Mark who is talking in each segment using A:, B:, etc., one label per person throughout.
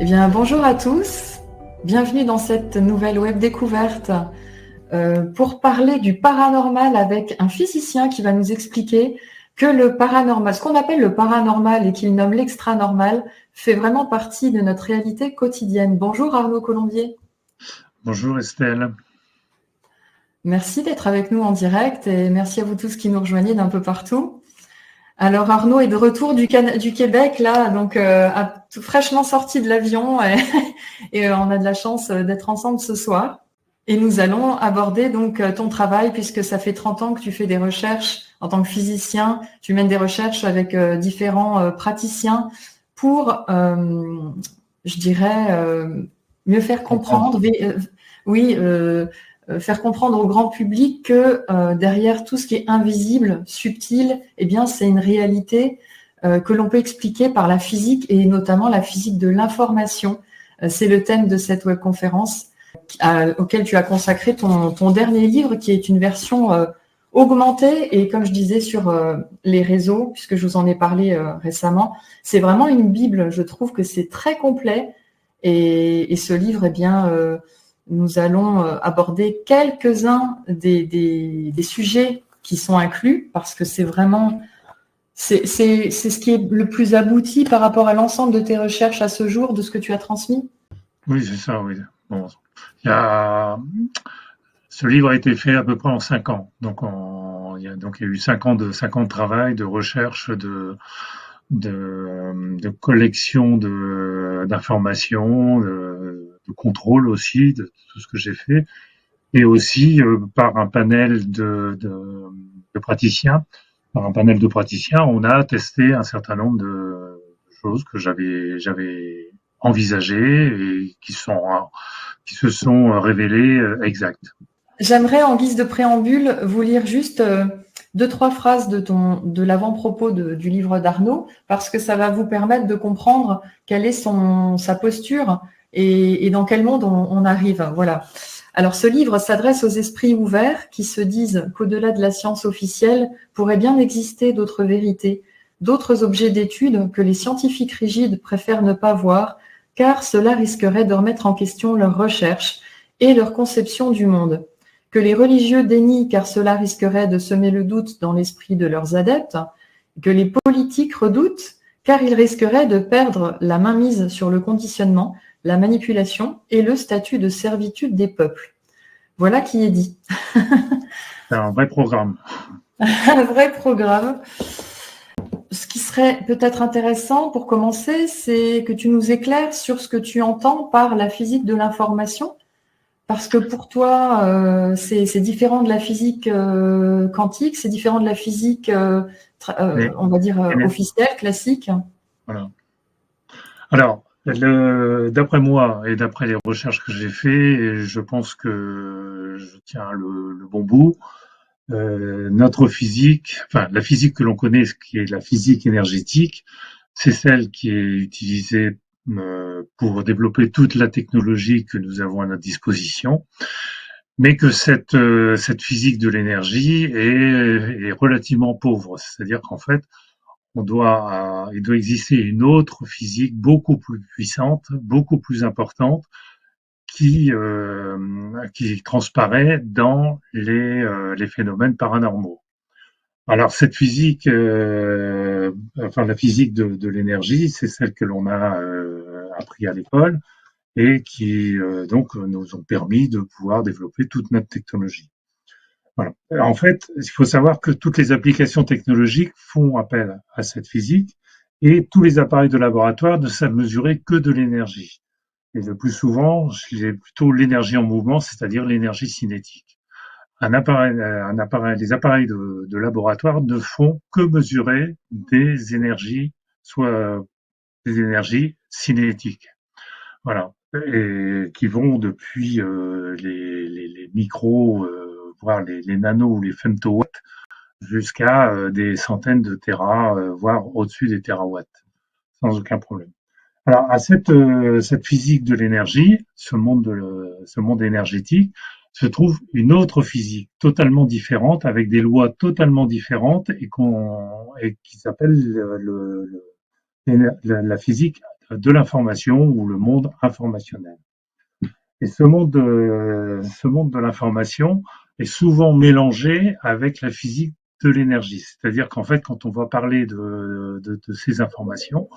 A: Eh bien, bonjour à tous. Bienvenue dans cette nouvelle web découverte pour parler du paranormal avec un physicien qui va nous expliquer que le paranormal, ce qu'on appelle le paranormal et qu'il nomme l'extra-normal, fait vraiment partie de notre réalité quotidienne. Bonjour Arnaud Colombier.
B: Bonjour Estelle.
A: Merci d'être avec nous en direct et merci à vous tous qui nous rejoignez d'un peu partout. Alors Arnaud est de retour du Québec là, donc tout fraîchement sorti de l'avion et on a de la chance d'être ensemble ce soir. Et nous allons aborder donc ton travail puisque ça fait 30 ans que tu fais des recherches en tant que physicien. Tu mènes des recherches avec différents praticiens pour, je dirais, mieux faire comprendre, faire comprendre au grand public que derrière tout ce qui est invisible, subtil, eh bien c'est une réalité que l'on peut expliquer par la physique et notamment la physique de l'information. C'est le thème de cette webconférence auquel tu as consacré ton dernier livre, qui est une version augmentée et comme je disais sur les réseaux, puisque je vous en ai parlé récemment, c'est vraiment une bible. Je trouve que c'est très complet et ce livre, eh bien nous allons aborder quelques-uns des sujets qui sont inclus parce que c'est vraiment c'est ce qui est le plus abouti par rapport à l'ensemble de tes recherches à ce jour, de ce que tu as transmis.
B: Oui, c'est ça, oui. Bon, ce livre a été fait à peu près en 5 ans. Donc, il y a eu 5 ans de travail, de recherche, de collection d'informations, de contrôle aussi de tout ce que j'ai fait, et aussi par un panel de praticiens. Par un panel de praticiens, on a testé un certain nombre de choses que j'avais envisagées et qui se sont révélées exactes.
A: J'aimerais, en guise de préambule, vous lire juste 2-3 phrases de l'avant-propos du livre d'Arnaud, parce que ça va vous permettre de comprendre quelle est sa posture et dans quel monde on arrive. Voilà. Alors, ce livre s'adresse aux esprits ouverts qui se disent qu'au-delà de la science officielle pourrait bien exister d'autres vérités, d'autres objets d'étude que les scientifiques rigides préfèrent ne pas voir, car cela risquerait de remettre en question leurs recherches et leur conception du monde. Que les religieux dénient car cela risquerait de semer le doute dans l'esprit de leurs adeptes, que les politiques redoutent car ils risqueraient de perdre la mainmise sur le conditionnement, la manipulation et le statut de servitude des peuples. Voilà qui est dit.
B: C'est un vrai programme.
A: Un vrai programme. Ce qui serait peut-être intéressant pour commencer, c'est que tu nous éclaires sur ce que tu entends par la physique de l'information. Parce que pour toi, c'est différent de la physique quantique, c'est différent de la physique, on va dire, officielle, classique.
B: Voilà. Alors, d'après moi et d'après les recherches que j'ai faites, je pense que je tiens le bon bout. Notre physique, enfin la physique que l'on connaît, ce qui est la physique énergétique, c'est celle qui est utilisée pour développer toute la technologie que nous avons à notre disposition, mais que cette physique de l'énergie est relativement pauvre. C'est-à-dire qu'en fait, il doit exister une autre physique beaucoup plus puissante, beaucoup plus importante, qui transparaît dans les phénomènes paranormaux. Alors cette physique, la physique de l'énergie, c'est celle que l'on a appris à l'école et qui donc nous ont permis de pouvoir développer toute notre technologie. Voilà. En fait, il faut savoir que toutes les applications technologiques font appel à cette physique et tous les appareils de laboratoire ne savent mesurer que de l'énergie. Et le plus souvent, c'est plutôt l'énergie en mouvement, c'est-à-dire l'énergie cinétique. Les appareils de laboratoire ne font que mesurer des énergies, soit des énergies cinétiques. Voilà. Et qui vont depuis les micros, voire les nanos ou les femtowatts, jusqu'à des centaines de téra, voire au-dessus des térawatts, sans aucun problème. Alors, à cette physique de l'énergie, ce monde énergétique, se trouve une autre physique totalement différente, avec des lois totalement différentes et qui s'appelle la physique de l'information ou le monde informationnel. Et ce monde de l'information est souvent mélangé avec la physique de l'énergie. C'est-à-dire qu'en fait, quand on va parler de ces informations,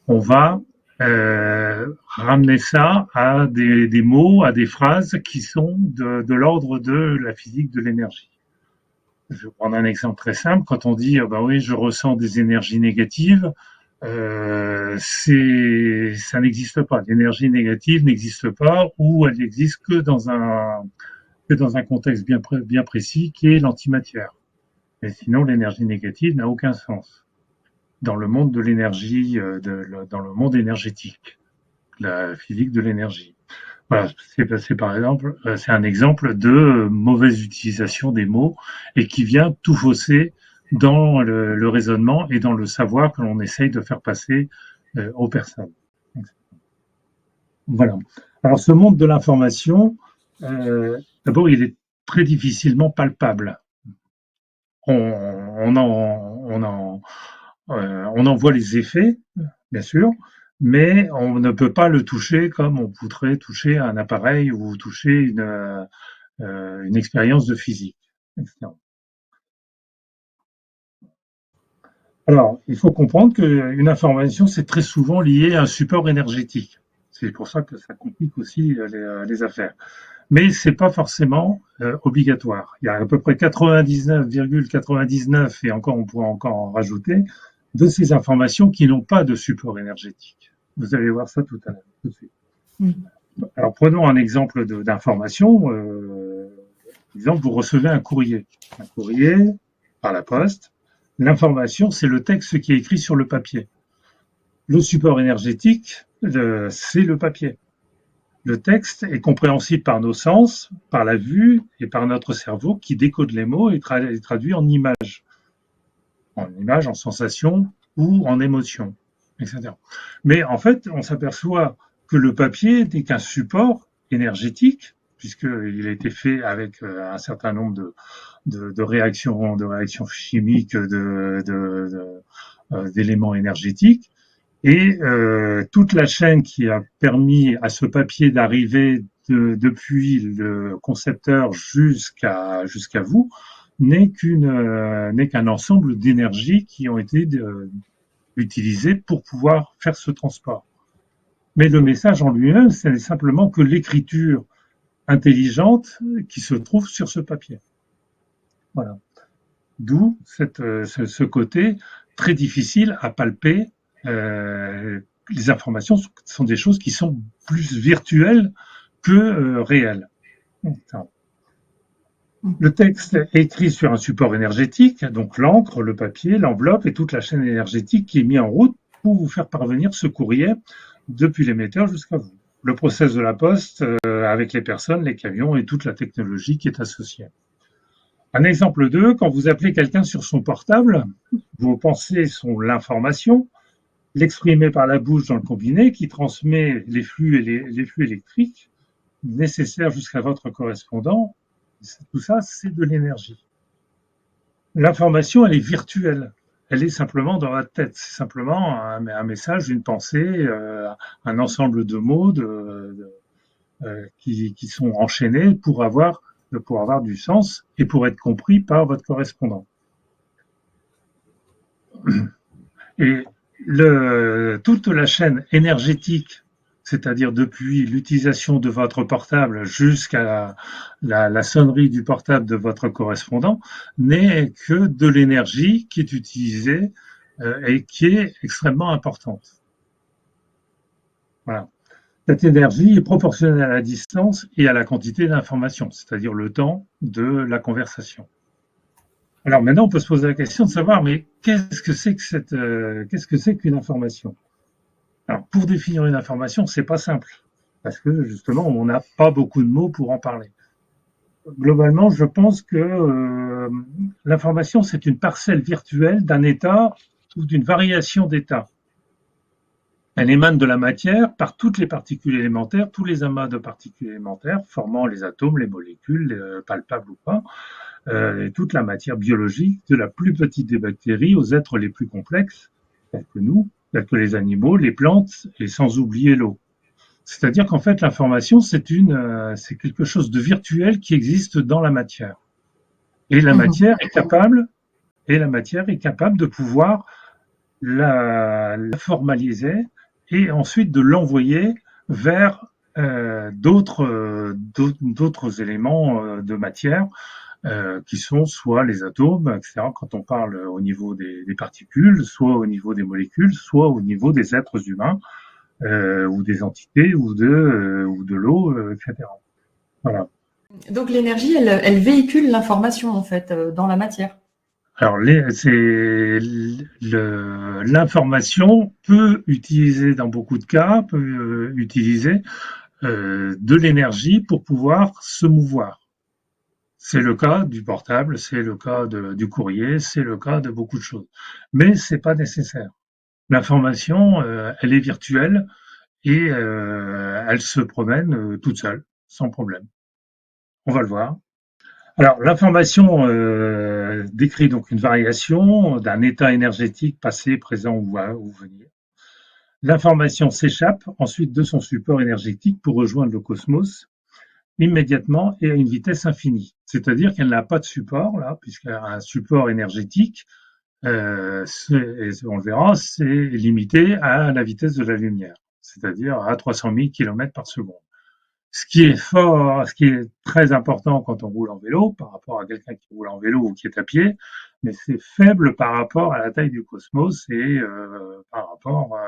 B: on va ramener ça à des mots, à des phrases qui sont de l'ordre de la physique de l'énergie. Je vais prendre un exemple très simple. Quand on dit, bah oui, je ressens des énergies négatives, ça n'existe pas. L'énergie négative n'existe pas, ou elle n'existe que dans un contexte bien précis, qui est l'antimatière. Et sinon, l'énergie négative n'a aucun sens dans le monde de l'énergie, dans le monde énergétique, la physique de l'énergie. Voilà, c'est par exemple, c'est un exemple de mauvaise utilisation des mots et qui vient tout fausser dans le raisonnement et dans le savoir que l'on essaye de faire passer aux personnes. Voilà. Alors, ce monde de l'information, d'abord, il est très difficilement palpable. On en voit les effets, bien sûr, mais on ne peut pas le toucher comme on pourrait toucher un appareil ou toucher une expérience de physique, etc. Alors, il faut comprendre qu'une information, c'est très souvent lié à un support énergétique. C'est pour ça que ça complique aussi les affaires. Mais c'est pas forcément obligatoire. Il y a à peu près 99,99 et encore on pourra encore en rajouter de ces informations qui n'ont pas de support énergétique. Vous allez voir ça tout à l'heure, tout de suite. Alors prenons un exemple d'information. Par exemple, vous recevez un courrier par la poste. L'information, c'est le texte qui est écrit sur le papier. Le support énergétique, c'est le papier. Le texte est compréhensible par nos sens, par la vue et par notre cerveau qui décode les mots et traduit en images, en sensations ou en émotions, etc. Mais en fait, on s'aperçoit que le papier n'est qu'un support énergétique, puisqu'il a été fait avec un certain nombre de réactions chimiques, d'éléments énergétiques. Et toute la chaîne qui a permis à ce papier d'arriver depuis le concepteur jusqu'à vous n'est qu'un ensemble d'énergies qui ont été utilisées pour pouvoir faire ce transport. Mais le message en lui-même, ce n'est simplement que l'écriture intelligente qui se trouve sur ce papier. Voilà. D'où ce côté très difficile à palper. Les informations sont des choses qui sont plus virtuelles que réelles. Le texte est écrit sur un support énergétique, donc l'encre, le papier, l'enveloppe et toute la chaîne énergétique qui est mise en route pour vous faire parvenir ce courrier depuis l'émetteur jusqu'à vous. Le process de la poste avec les personnes, les camions et toute la technologie qui est associée. Un exemple 2, quand vous appelez quelqu'un sur son portable, vos pensées sont l'information, l'exprimer par la bouche dans le combiné qui transmet les flux électriques nécessaires jusqu'à votre correspondant. Tout ça, c'est de l'énergie. L'information, elle est virtuelle. Elle est simplement dans la tête. C'est simplement un message, une pensée, un ensemble de mots qui sont enchaînés pour avoir du sens et pour être compris par votre correspondant. Et toute la chaîne énergétique, c'est-à-dire depuis l'utilisation de votre portable jusqu'à la sonnerie du portable de votre correspondant, n'est que de l'énergie qui est utilisée et qui est extrêmement importante. Voilà. Cette énergie est proportionnelle à la distance et à la quantité d'informations, c'est-à-dire le temps de la conversation. Alors maintenant, on peut se poser la question de savoir, mais qu'est-ce que c'est qu'une information? Alors, pour définir une information, c'est pas simple, parce que justement, on n'a pas beaucoup de mots pour en parler. Globalement, je pense que l'information, c'est une parcelle virtuelle d'un état ou d'une variation d'état. Elle émane de la matière par toutes les particules élémentaires, tous les amas de particules élémentaires, formant les atomes, les molécules, palpables ou pas, et toute la matière biologique, de la plus petite des bactéries aux êtres les plus complexes, tels que nous, tels que les animaux, les plantes, et sans oublier l'eau. C'est-à-dire qu'en fait, l'information, c'est quelque chose de virtuel qui existe dans la matière. Et la
A: Mhm.
B: matière est capable, et la matière est capable de pouvoir la formaliser et ensuite de l'envoyer vers d'autres éléments de matière qui sont soit les atomes, etc., quand on parle au niveau des particules, soit au niveau des molécules, soit au niveau des êtres humains, ou des entités, ou de l'eau, etc. Voilà.
A: Donc l'énergie, elle véhicule l'information en fait dans la matière.
B: Alors, l'information peut utiliser, dans beaucoup de cas, peut utiliser de l'énergie pour pouvoir se mouvoir. C'est le cas du portable, c'est le cas du courrier, c'est le cas de beaucoup de choses. Mais c'est pas nécessaire. L'information, elle est virtuelle et elle se promène toute seule, sans problème. On va le voir. Alors, l'information décrit donc une variation d'un état énergétique passé, présent ou venir. L'information s'échappe ensuite de son support énergétique pour rejoindre le cosmos immédiatement et à une vitesse infinie. C'est-à-dire qu'elle n'a pas de support, là, puisqu'elle a un support énergétique, on le verra, c'est limité à la vitesse de la lumière, c'est-à-dire à 300 000 km par seconde. Ce qui est très important quand on roule en vélo, par rapport à quelqu'un qui roule en vélo ou qui est à pied, mais c'est faible par rapport à la taille du cosmos et par rapport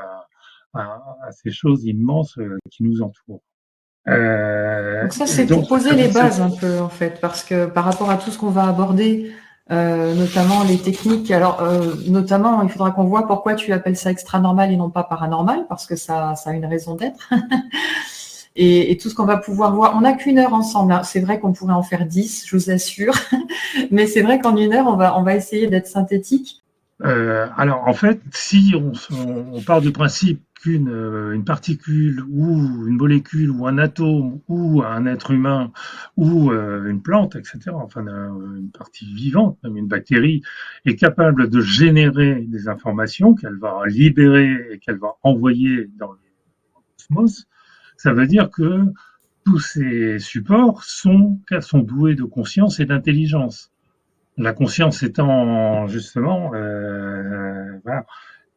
B: à ces choses immenses qui nous entourent.
A: Donc ça,
B: Et
A: c'est
B: donc,
A: pour poser les bases un peu, en fait, parce que par rapport à tout ce qu'on va aborder, notamment les techniques, alors notamment, il faudra qu'on voit pourquoi tu appelles ça extra normal et non pas paranormal, parce que ça a une raison d'être. Et tout ce qu'on va pouvoir voir, on n'a qu'une heure ensemble, hein. C'est vrai qu'on pourrait en faire 10, je vous assure, mais c'est vrai qu'en une heure, on va essayer d'être synthétique.
B: alors, en fait, si on part du principe qu'une une particule ou une molécule ou un atome ou un être humain ou une plante, etc., enfin une partie vivante, même une bactérie, est capable de générer des informations qu'elle va libérer et qu'elle va envoyer dans le cosmos, ça veut dire que tous ces supports sont doués de conscience et d'intelligence. La conscience étant justement, voilà.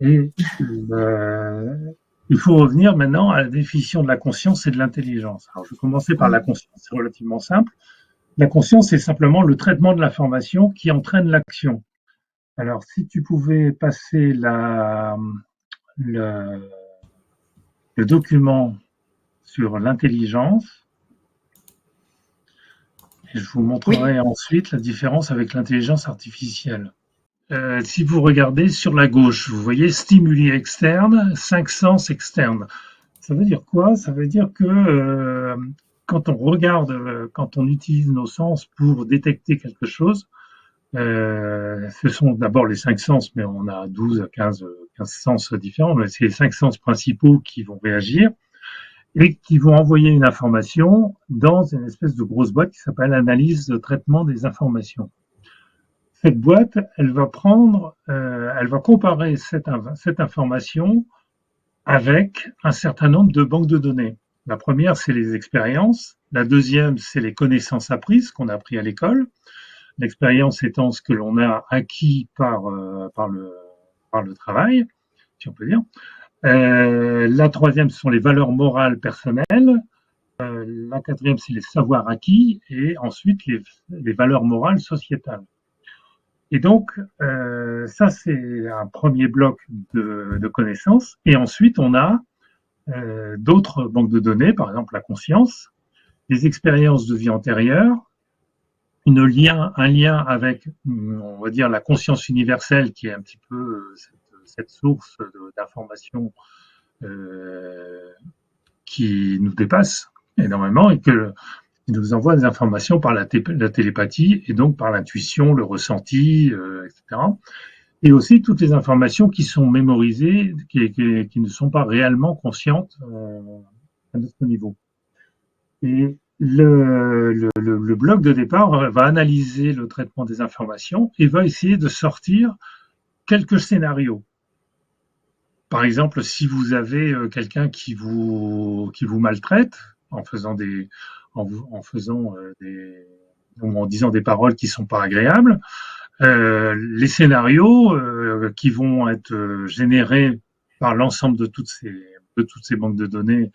B: Et il faut revenir maintenant à la définition de la conscience et de l'intelligence. Alors, je vais commencer par la conscience, c'est relativement simple. La conscience, c'est simplement le traitement de l'information qui entraîne l'action. Alors, si tu pouvais passer le, le document sur l'intelligence, et je vous
A: Oui.
B: montrerai ensuite la différence avec l'intelligence artificielle. Si vous regardez sur la gauche, vous voyez stimuli externes, 5 sens externes. Ça veut dire quoi? Ça veut dire que quand on regarde, quand on utilise nos sens pour détecter quelque chose, ce sont d'abord les 5 sens, mais on a 12 à 15 sens différents, mais c'est les 5 sens principaux qui vont réagir et qui vont envoyer une information dans une espèce de grosse boîte qui s'appelle analyse de traitement des informations. Cette boîte, elle va comparer cette information avec un certain nombre de banques de données. La première, c'est les expériences. La deuxième, c'est les connaissances apprises qu'on a appris à l'école. L'expérience étant ce que l'on a acquis par le travail, si on peut dire. La troisième, ce sont les valeurs morales personnelles. La quatrième, c'est les savoirs acquis. Et ensuite, les valeurs morales sociétales. Et donc, ça, c'est un premier bloc de connaissances. Et ensuite, on a d'autres banques de données, par exemple la conscience, les expériences de vie antérieure, un lien avec, on va dire, la conscience universelle, qui est un petit peu cette source d'information qui nous dépasse énormément et qui nous envoie des informations par la télépathie et donc par l'intuition, le ressenti, etc. Et aussi toutes les informations qui sont mémorisées, qui ne sont pas réellement conscientes à notre niveau. Et le bloc de départ va analyser le traitement des informations et va essayer de sortir quelques scénarios. par exemple, si vous avez quelqu'un qui vous maltraite en faisant en faisant ou en disant des paroles qui sont pas agréables, les scénarios qui vont être générés par l'ensemble de toutes ces banques de données,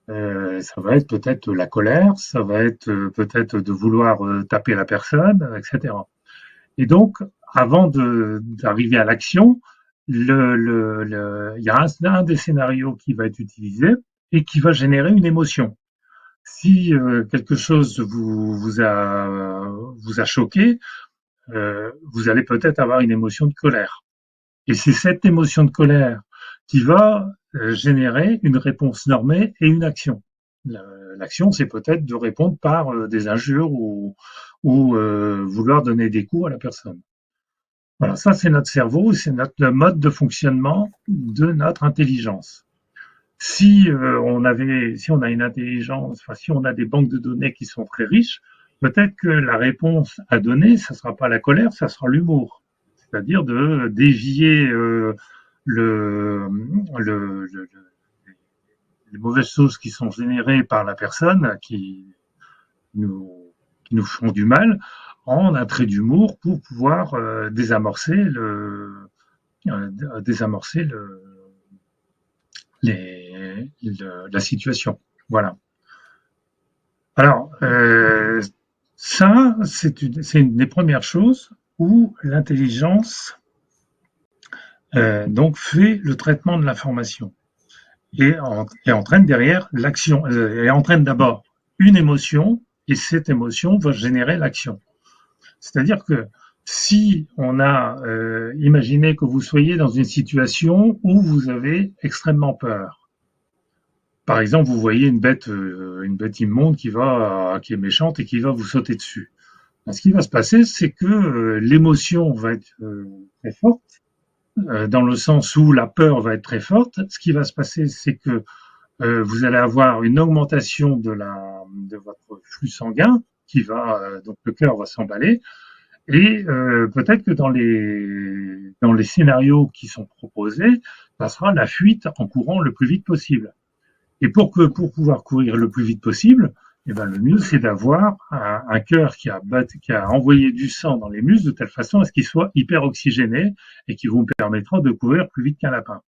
B: ça va être peut-être la colère, ça va être peut-être de vouloir taper la personne, etc. Et donc, avant d'arriver à l'action, il y a un des scénarios qui va être utilisé et qui va générer une émotion. Si quelque chose vous a choqué, vous allez peut-être avoir une émotion de colère. Et c'est cette émotion de colère qui va générer une réponse normée et une action. L'action, c'est peut-être de répondre par des injures ou vouloir donner des coups à la personne. Voilà, ça c'est notre cerveau, c'est notre mode de fonctionnement de notre intelligence. Si si on a une intelligence, enfin si on a des banques de données qui sont très riches, peut-être que la réponse à donner, ça sera pas la colère, ça sera l'humour, c'est-à-dire de dévier le, le, le, les mauvaises choses qui sont générées par la personne nous, qui nous font du mal en un trait d'humour pour pouvoir désamorcer la situation. Voilà. Alors, ça, c'est une des premières choses où l'intelligence donc fait le traitement de l'information et entraîne derrière l'action. Et entraîne d'abord une émotion et cette émotion va générer l'action. C'est-à-dire que si on a imaginé que vous soyez dans une situation où vous avez extrêmement peur. Par exemple, vous voyez une bête immonde qui est méchante et qui va vous sauter dessus. Ce qui va se passer, c'est que l'émotion va être très forte, dans le sens où la peur va être très forte. Ce qui va se passer, c'est que vous allez avoir une augmentation de votre flux sanguin, donc le cœur va s'emballer. Et peut-être que dans les scénarios qui sont proposés, ça sera la fuite en courant le plus vite possible. Et pour pouvoir courir le plus vite possible, eh ben le mieux c'est d'avoir un cœur qui a envoyé du sang dans les muscles de telle façon à ce qu'il soit hyper oxygéné et qui vous permettra de courir plus vite qu'un lapin.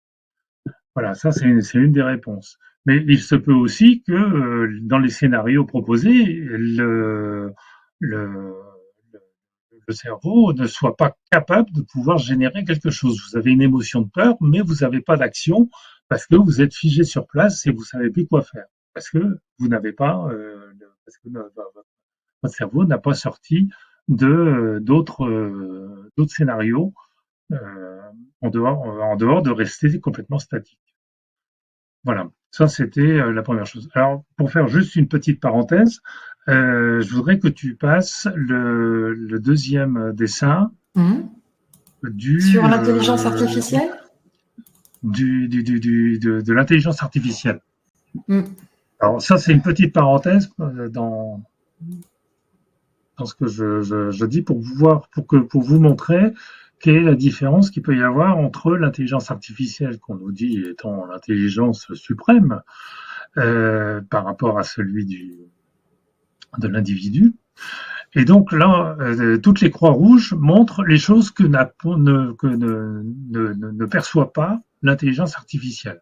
B: Voilà, ça c'est une des réponses. Mais il se peut aussi que dans les scénarios proposés, le, le cerveau ne soit pas capable de pouvoir générer quelque chose. Vous avez une émotion de peur, mais vous n'avez pas d'action parce que vous êtes figé sur place et vous savez plus quoi faire. Parce que vous n'avez pas, parce que votre cerveau n'a pas sorti d'autres scénarios en dehors de rester complètement statique. Voilà, ça c'était la première chose. Alors, pour faire juste une petite parenthèse, je voudrais que tu passes le deuxième dessin
A: sur l'intelligence artificielle
B: de l'intelligence artificielle. Alors ça, c'est une petite parenthèse dans ce que je dis pour vous montrer quelle est la différence qu'il peut y avoir entre l'intelligence artificielle qu'on nous dit étant l'intelligence suprême par rapport à celui de l'individu. Et donc là, toutes les croix rouges montrent les choses que ne perçoit pas l'intelligence artificielle.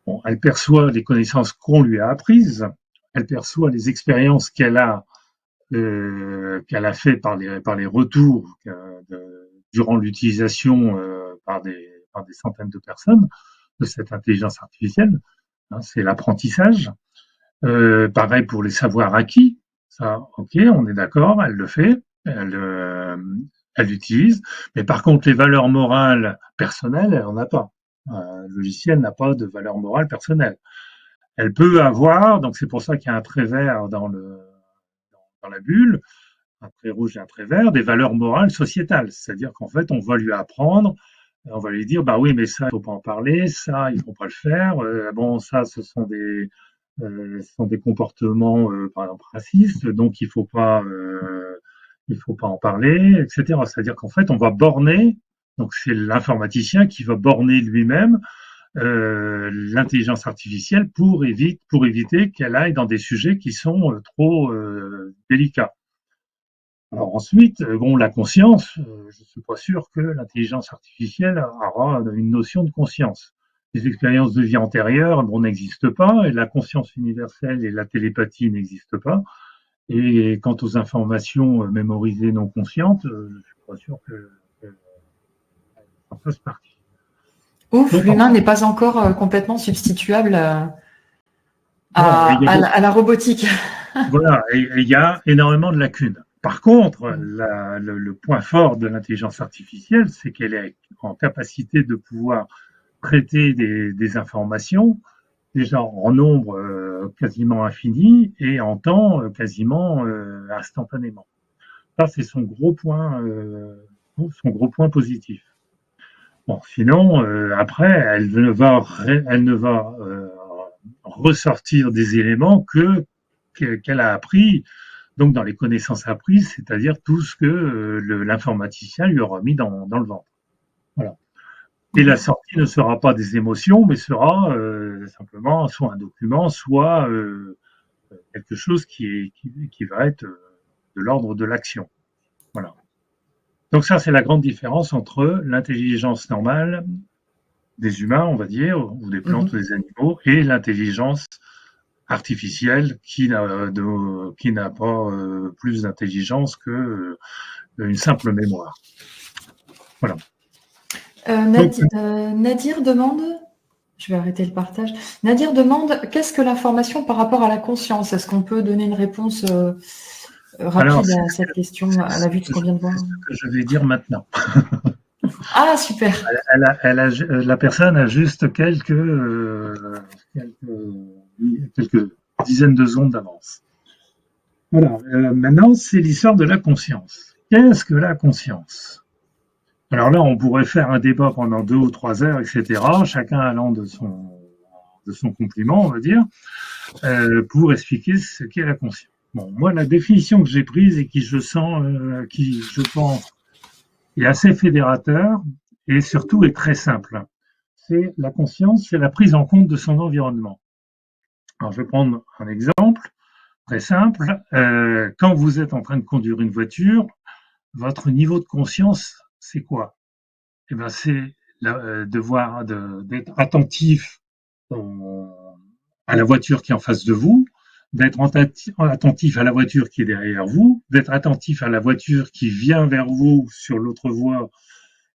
B: Bon, elle perçoit les connaissances qu'on lui a apprises, elle perçoit les expériences qu'elle a fait par les retours durant l'utilisation par des centaines de personnes de cette intelligence artificielle. Hein, c'est l'apprentissage. Pareil pour les savoirs acquis. Ça, ok, on est d'accord, elle le fait, elle l'utilise. Mais par contre, les valeurs morales personnelles, elle n'en a pas. Un logiciel n'a pas de valeur morale personnelle. Elle peut avoir, donc c'est pour ça qu'il y a un trait vert dans la bulle, un trait rouge et un trait vert, des valeurs morales sociétales. C'est-à-dire qu'en fait, on va lui apprendre, on va lui dire, bah oui, mais ça, il faut pas en parler, ça, il faut pas le faire. Bon, ça, ce sont des comportements, par exemple, racistes, donc il faut pas en parler, etc. C'est-à-dire qu'en fait, on va borner Donc c'est l'informaticien qui va borner lui-même l'intelligence artificielle pour éviter qu'elle aille dans des sujets qui sont trop délicats. Alors ensuite, bon, la conscience, je suis pas sûr que l'intelligence artificielle aura une notion de conscience. Les expériences de vie antérieures, bon, n'existent pas, et la conscience universelle et la télépathie n'existent pas. Et quant aux informations mémorisées non conscientes, je suis pas sûr que ça fasse partie.
A: Ouf, l'humain n'est pas encore complètement substituable
B: voilà,
A: à la robotique.
B: Voilà, et il y a énormément de lacunes. Par contre, le point fort de l'intelligence artificielle, c'est qu'elle est en capacité de pouvoir traiter des informations déjà en nombre quasiment infini et en temps quasiment instantanément. Ça, c'est son gros point positif. Bon, sinon, après, elle ne va ressortir des éléments qu'elle a appris donc dans les connaissances apprises, c'est-à-dire tout ce que l'informaticien lui aura mis dans le ventre. Voilà. Et la sortie ne sera pas des émotions, mais sera simplement soit un document, soit quelque chose qui va être de l'ordre de l'action. Voilà. Donc ça, c'est la grande différence entre l'intelligence normale des humains, on va dire, ou des plantes ou des animaux, et l'intelligence artificielle qui n'a pas plus d'intelligence que une simple mémoire. Voilà.
A: Nadir demande, je vais arrêter le partage. Nadir demande, qu'est-ce que l'information par rapport à la conscience? Est-ce qu'on peut donner une réponse rapide à cette question à la vue de ce qu'on vient de voir?
B: C'est ce que je vais dire maintenant.
A: Ah, super.
B: La personne a juste quelques dizaines de secondes d'avance. Voilà. Maintenant, c'est l'histoire de la conscience. Qu'est-ce que la conscience? Alors là, on pourrait faire un débat pendant 2 ou 3 heures, etc., chacun allant de son compliment, on va dire, pour expliquer ce qu'est la conscience. Bon, moi, la définition que j'ai prise et qui je pense, est assez fédérateur et surtout est très simple. C'est la conscience, c'est la prise en compte de son environnement. Alors, je vais prendre un exemple très simple. Quand vous êtes en train de conduire une voiture, votre niveau de conscience, c'est quoi? Eh ben, c'est d'être attentif à la voiture qui est en face de vous, d'être attentif à la voiture qui est derrière vous, d'être attentif à la voiture qui vient vers vous sur l'autre voie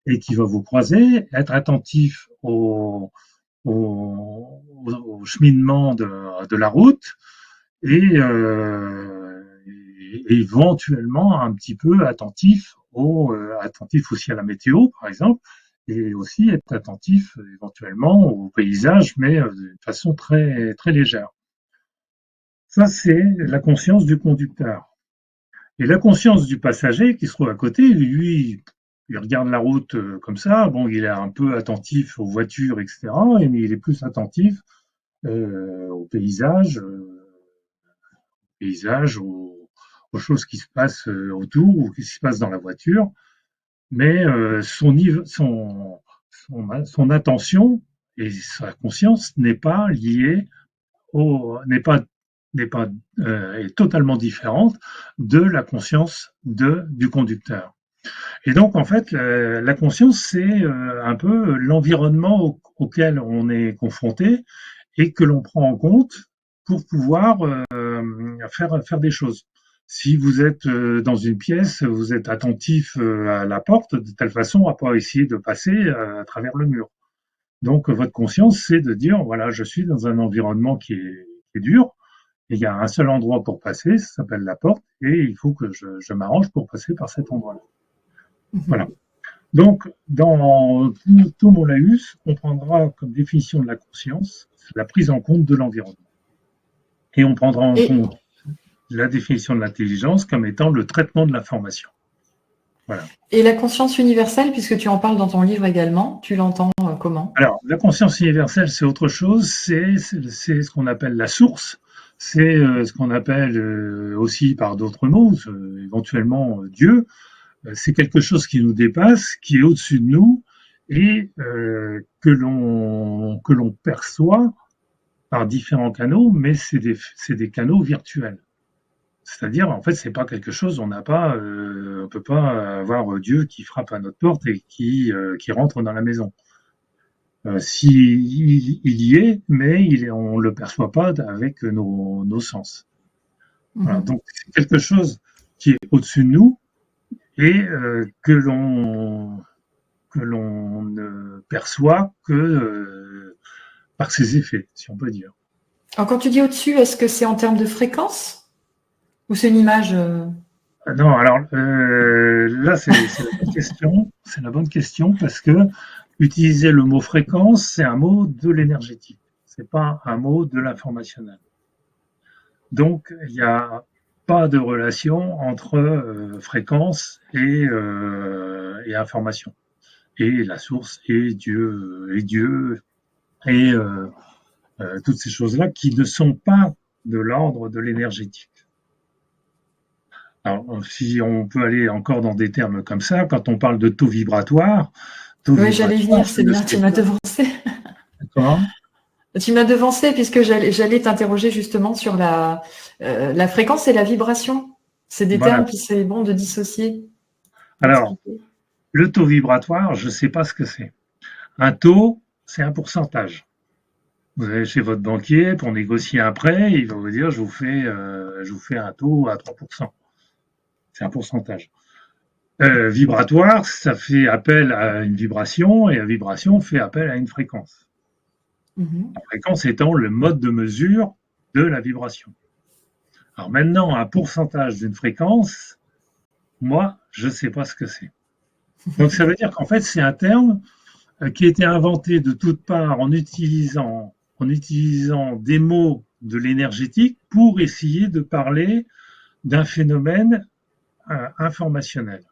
B: et qui va vous croiser, être attentif au cheminement de la route et éventuellement un petit peu attentif aussi à la météo, par exemple, et aussi être attentif éventuellement au paysage, mais d'une façon très, très légère. Ça, c'est la conscience du conducteur. Et la conscience du passager qui se trouve à côté, lui, il regarde la route comme ça, bon, il est un peu attentif aux voitures, etc., mais il est plus attentif au paysage, aux choses qui se passent autour ou qui se passent dans la voiture. Mais son attention et sa conscience n'est pas liée est totalement différente de la conscience du conducteur. Et donc en fait, la conscience c'est un peu l'environnement auquel on est confronté et que l'on prend en compte pour pouvoir faire des choses. Si vous êtes dans une pièce, vous êtes attentif à la porte de telle façon à pas essayer de passer à travers le mur. Donc votre conscience, c'est de dire voilà, je suis dans un environnement qui est dur, et il y a un seul endroit pour passer, ça s'appelle la porte, et il faut que je m'arrange pour passer par cet endroit-là. Voilà. Donc dans tout mon laïus, on prendra comme définition de la conscience la prise en compte de l'environnement. Et on prendra en compte la définition de l'intelligence comme étant le traitement de l'information. Voilà.
A: Et la conscience universelle, puisque tu en parles dans ton livre également, tu l'entends comment?
B: Alors, la conscience universelle, c'est autre chose, c'est ce qu'on appelle la source, c'est ce qu'on appelle aussi par d'autres mots, éventuellement Dieu, c'est quelque chose qui nous dépasse, qui est au-dessus de nous et que l'on perçoit par différents canaux, mais c'est des canaux virtuels. C'est-à-dire, en fait, c'est pas quelque chose, on peut pas avoir Dieu qui frappe à notre porte et qui rentre dans la maison. Si il y est, mais on le perçoit pas avec nos sens. Voilà, donc c'est quelque chose qui est au-dessus de nous et que l'on ne perçoit que par ses effets, si on peut dire.
A: Alors, quand tu dis au-dessus, est-ce que c'est en termes de fréquence ou c'est une image
B: Non, alors là, c'est la bonne question. C'est la bonne question parce que utiliser le mot fréquence, c'est un mot de l'énergétique. C'est pas un mot de l'informationnel. Donc, il n'y a pas de relation entre fréquence et information. Et la source et toutes ces choses-là qui ne sont pas de l'ordre de l'énergétique. Alors, si on peut aller encore dans des termes comme ça, quand on parle de taux
A: Oui, j'allais
B: vibratoire,
A: venir, c'est bien, tu m'as devancé.
B: d'accord.
A: Tu m'as devancé puisque j'allais t'interroger justement sur la fréquence et la vibration. C'est des
B: Voilà.
A: termes qui c'est bon de dissocier,
B: Alors,
A: d'expliquer.
B: le taux vibratoire, je ne sais pas ce que c'est. Un taux, c'est un pourcentage. Vous allez chez votre banquier pour négocier un prêt, il va vous dire je vous fais un taux à 3%. C'est un pourcentage. Vibratoire, ça fait appel à une vibration et la vibration fait appel à une fréquence. La fréquence étant le mode de mesure de la vibration. Alors maintenant, un pourcentage d'une fréquence, moi, je ne sais pas ce que c'est. Donc ça veut dire qu'en fait, c'est un terme qui a été inventé de toutes parts en utilisant des mots de l'énergétique pour essayer de parler d'un phénomène informationnel.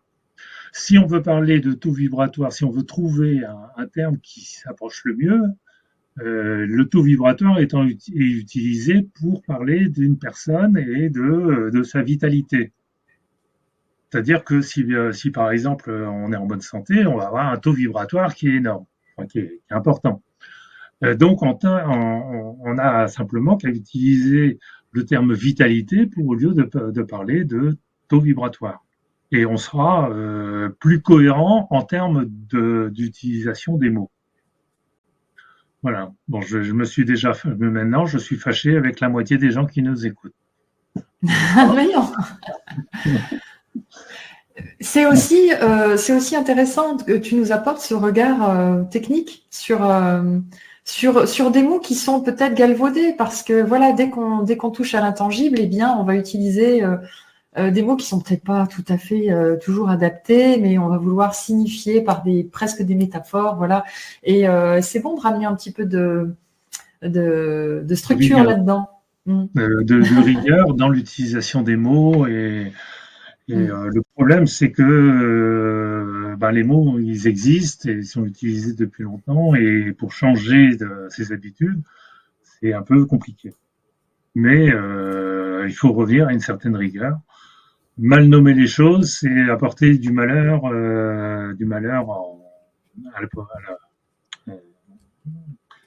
B: Si on veut parler de taux vibratoire, si on veut trouver un terme qui s'approche le mieux, le taux vibratoire est utilisé pour parler d'une personne et de sa vitalité. C'est-à-dire que si par exemple on est en bonne santé, on va avoir un taux vibratoire qui est énorme, enfin, qui est important. Donc on a simplement qu'à utiliser le terme vitalité au lieu de parler de taux vibratoire. Et on sera plus cohérent en termes d'utilisation des mots. Voilà. Bon, je me suis déjà maintenant, je suis fâché avec la moitié des gens qui nous écoutent.
A: Mais non. C'est aussi intéressant que tu nous apportes ce regard technique sur des mots qui sont peut-être galvaudés parce que voilà, dès qu'on touche à l'intangible, eh bien, on va utiliser des mots qui sont peut-être pas tout à fait toujours adaptés, mais on va vouloir signifier par presque des métaphores, voilà. Et c'est bon de ramener un petit peu de structure là-dedans.
B: De rigueur dans l'utilisation des mots le problème, c'est que les mots, ils existent et ils sont utilisés depuis longtemps et pour changer ses habitudes, c'est un peu compliqué. Mais il faut revenir à une certaine rigueur. Mal nommer les choses, c'est apporter du malheur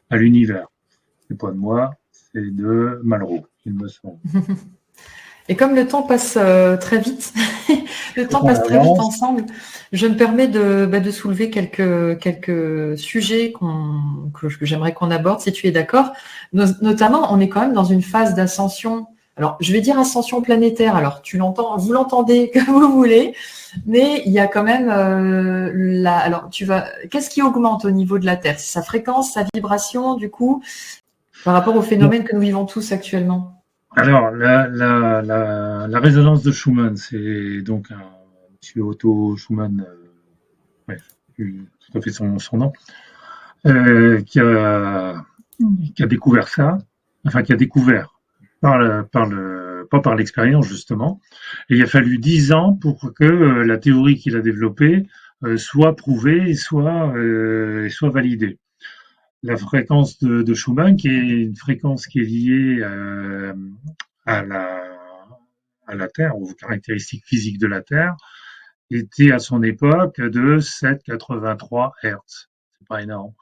B: à l'univers. C'est pas de moi, c'est de Malraux, il me semble.
A: Et comme le temps passe très vite, le temps passe très vite ensemble, je me permets de soulever quelques sujets que j'aimerais qu'on aborde, si tu es d'accord. Notamment, on est quand même dans une phase d'ascension. Alors, je vais dire ascension planétaire. Alors, vous l'entendez comme vous voulez, mais il y a quand même alors, qu'est-ce qui augmente au niveau de la Terre? C'est sa fréquence, sa vibration, du coup, par rapport au phénomène que nous vivons tous actuellement.
B: Alors, la résonance de Schumann, c'est donc un monsieur Otto Schumann, tout à fait son nom, qui a découvert ça, enfin qui a découvert pas par l'expérience justement. Et il a fallu 10 ans pour que la théorie qu'il a développée soit prouvée et soit validée. La fréquence de Schumann, qui est une fréquence qui est liée à la Terre, aux caractéristiques physiques de la Terre, était à son époque de 7,83 Hz. C'est pas énorme.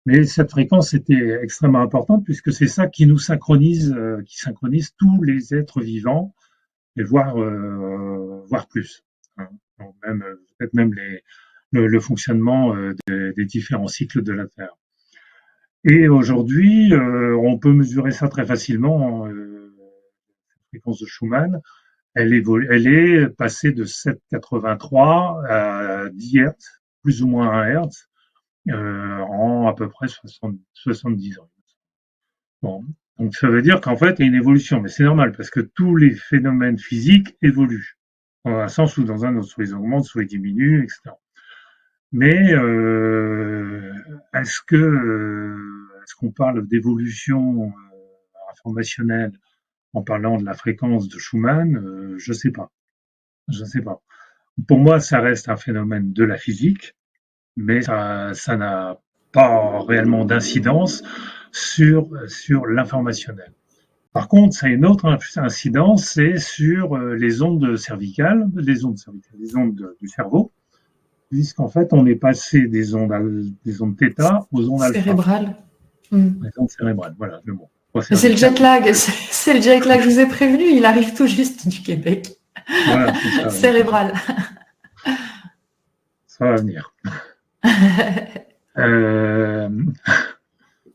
B: Mais cette fréquence était extrêmement importante puisque c'est ça qui nous synchronise, qui synchronise tous les êtres vivants et voire plus. Hein. Donc même, peut-être même le fonctionnement des différents cycles de la Terre. Et aujourd'hui, on peut mesurer ça très facilement. La fréquence de Schumann, elle est passée de 7,83 à 10 Hz, plus ou moins 1 Hz, en à peu près 70 ans. Bon. Donc ça veut dire qu'en fait, il y a une évolution, mais c'est normal parce que tous les phénomènes physiques évoluent, dans un sens ou dans un autre, soit ils augmentent, soit ils diminuent, etc. Mais est-ce qu'on parle d'évolution informationnelle en parlant de la fréquence de Schumann? Je sais pas. Je sais pas. Pour moi, ça reste un phénomène de la physique, mais ça n'a pas réellement d'incidence sur l'informationnel. Par contre, ça a une autre incidence, c'est sur les ondes cervicales, les ondes du cerveau, puisqu'en fait, on est passé des ondes θ aux ondes alpha.
A: Cérébrales.
B: Les ondes cérébrales, voilà le mot.
A: C'est le jet lag, c'est le jet lag, je vous ai prévenu, il arrive tout juste du Québec. Voilà, c'est ça. Cérébral.
B: Ça va venir.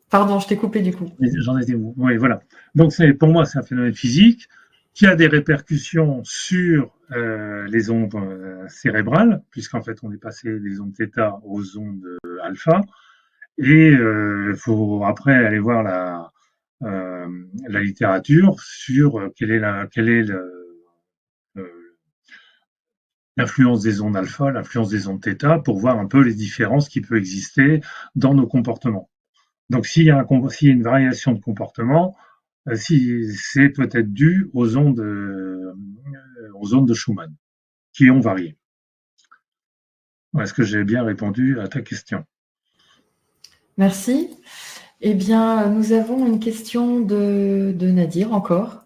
A: Pardon, je t'ai coupé du coup.
B: J'en étais où? Oui, voilà. Donc pour moi, c'est un phénomène physique qui a des répercussions sur les ondes cérébrales, puisqu'en fait, on est passé des ondes θ aux ondes alpha. Et il faut après aller voir la littérature sur quelle est l'influence des ondes alpha, l'influence des ondes θ, pour voir un peu les différences qui peuvent exister dans nos comportements. Donc s'il y a une variation de comportement, c'est peut-être dû aux ondes de Schumann qui ont varié. Est-ce que j'ai bien répondu à ta question?
A: Merci. Eh bien, nous avons une question de Nadir encore.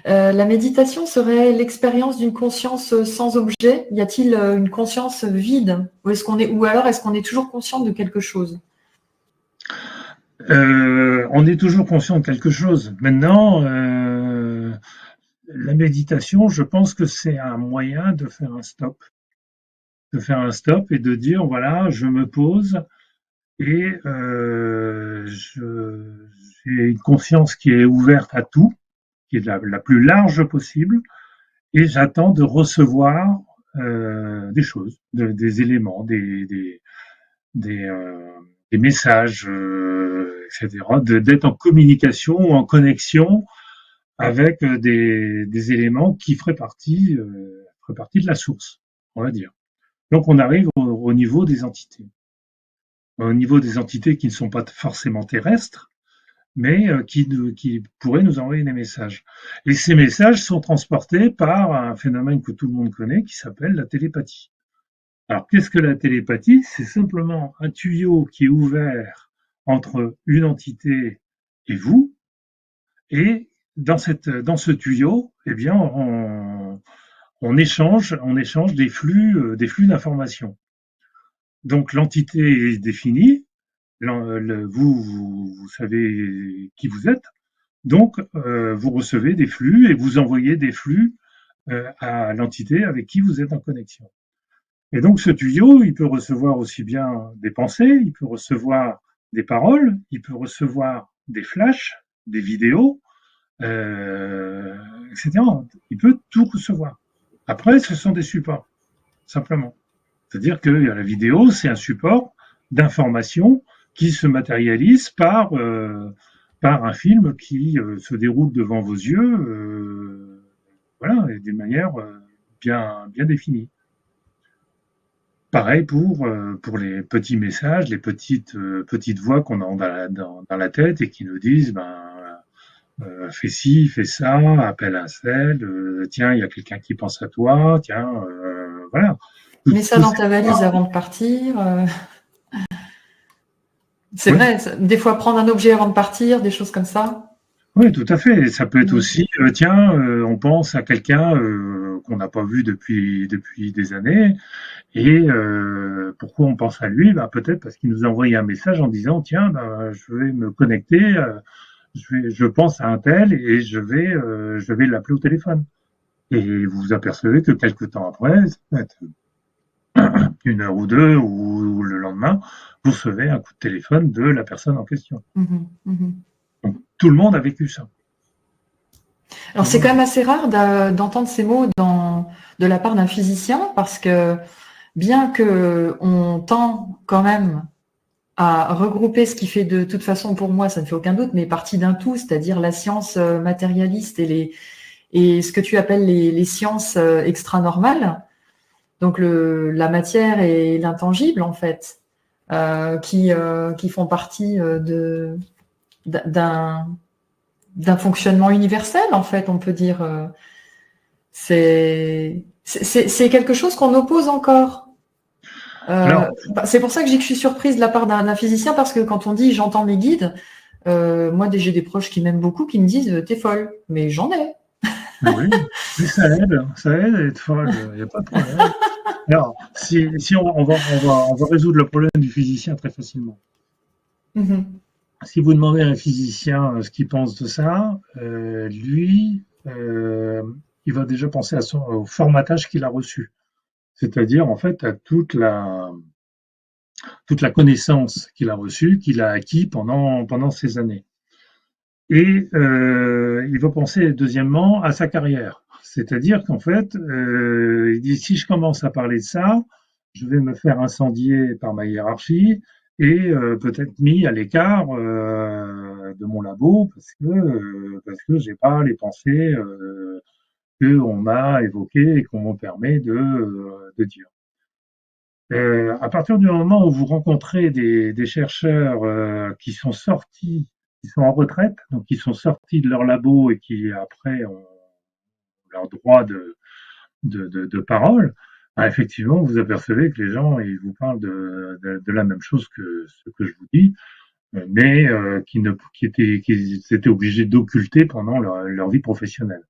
A: La méditation serait l'expérience d'une conscience sans objet? Y a-t-il une conscience vide? Ou alors est-ce qu'on est toujours conscient de quelque chose?
B: On est toujours conscient de quelque chose. Maintenant, la méditation, je pense que c'est un moyen de faire un stop. De faire un stop et de dire, voilà, je me pose et j'ai une conscience qui est ouverte à tout, qui est la plus large possible, et j'attends de recevoir des choses, des éléments, des messages, etc., d'être en communication ou en connexion avec des éléments qui feraient partie de la source, on va dire. Donc on arrive au niveau des entités. Au niveau des entités qui ne sont pas forcément terrestres, mais qui pourraient nous envoyer des messages. Et ces messages sont transportés par un phénomène que tout le monde connaît qui s'appelle la télépathie. Alors, qu'est-ce que la télépathie? C'est simplement un tuyau qui est ouvert entre une entité et vous, et dans ce tuyau, eh bien, on échange des flux d'informations. Donc, l'entité est définie, vous savez qui vous êtes, donc vous recevez des flux et vous envoyez des flux à l'entité avec qui vous êtes en connexion. Et donc ce tuyau, il peut recevoir aussi bien des pensées, il peut recevoir des paroles, il peut recevoir des flashs, des vidéos, etc. Il peut tout recevoir. Après, ce sont des supports, simplement. C'est-à-dire que la vidéo, c'est un support d'information qui se matérialise par un film qui se déroule devant vos yeux, voilà, et d'une manière bien définie. Pareil pour les petits messages, les petites voix qu'on a dans la tête et qui nous disent fais ci, fais ça, appelle un cell, tiens, il y a quelqu'un qui pense à toi, tiens, voilà.
A: Mets ça dans ta valise avant de partir. C'est vrai, des fois prendre un objet avant de partir, des choses comme ça.
B: Oui, tout à fait. Et ça peut être
A: Mm.
B: aussi, tiens, on pense à quelqu'un qu'on n'a pas vu depuis des années, et pourquoi on pense à lui? Bah, peut-être parce qu'il nous a envoyé un message en disant, tiens, bah, je vais me connecter, je pense à un tel et je vais l'appeler au téléphone. Et vous vous apercevez que quelques temps après, ça peut être une heure ou deux ou le lendemain, vous recevez un coup de téléphone de la personne en question.
A: Mhm, mhm.
B: Donc, tout le monde a vécu ça.
A: Alors
B: Tout le
A: c'est
B: monde
A: quand
B: a
A: même
B: vécu.
A: assez rare d'entendre ces mots de la part d'un physicien parce que bien que on tend quand même à regrouper ce qui fait de toute façon pour moi, ça ne fait aucun doute, mais partie d'un tout, c'est-à-dire la science matérialiste et ce que tu appelles les sciences extranormales, donc la matière et l'intangible en fait, qui font partie d'un d'un fonctionnement universel en fait, on peut dire. C'est quelque chose qu'on oppose encore.
B: Alors,
A: C'est pour ça que je dis que je suis surprise de la part d'un physicien parce que quand on dit j'entends mes guides, moi j'ai des proches qui m'aiment beaucoup qui me disent t'es folle, mais j'en ai.
B: oui, mais ça aide à être folle, il n'y a pas de problème. Alors, si on va résoudre le problème du physicien très facilement.
A: Mhm.
B: Si vous demandez à un physicien ce qu'il pense de ça, lui, il va déjà penser au formatage qu'il a reçu. C'est-à-dire, en fait, à toute la connaissance qu'il a reçue, qu'il a acquis pendant ces années. Et il va penser, deuxièmement, à sa carrière. C'est-à-dire qu'en fait, il dit, si je commence à parler de ça, je vais me faire incendier par ma hiérarchie et peut-être mis à l'écart de mon labo parce que j'ai pas les pensées que on m'a évoquées et qu'on me permet de dire. À partir du moment où vous rencontrez des chercheurs qui sont sortis, qui sont en retraite, donc qui sont sortis de leur labo et qui après ont leur droit de parole, bah, effectivement, vous apercevez que les gens, ils vous parlent de la même chose que ce que je vous dis, mais qu'ils étaient obligés d'occulter pendant leur vie professionnelle.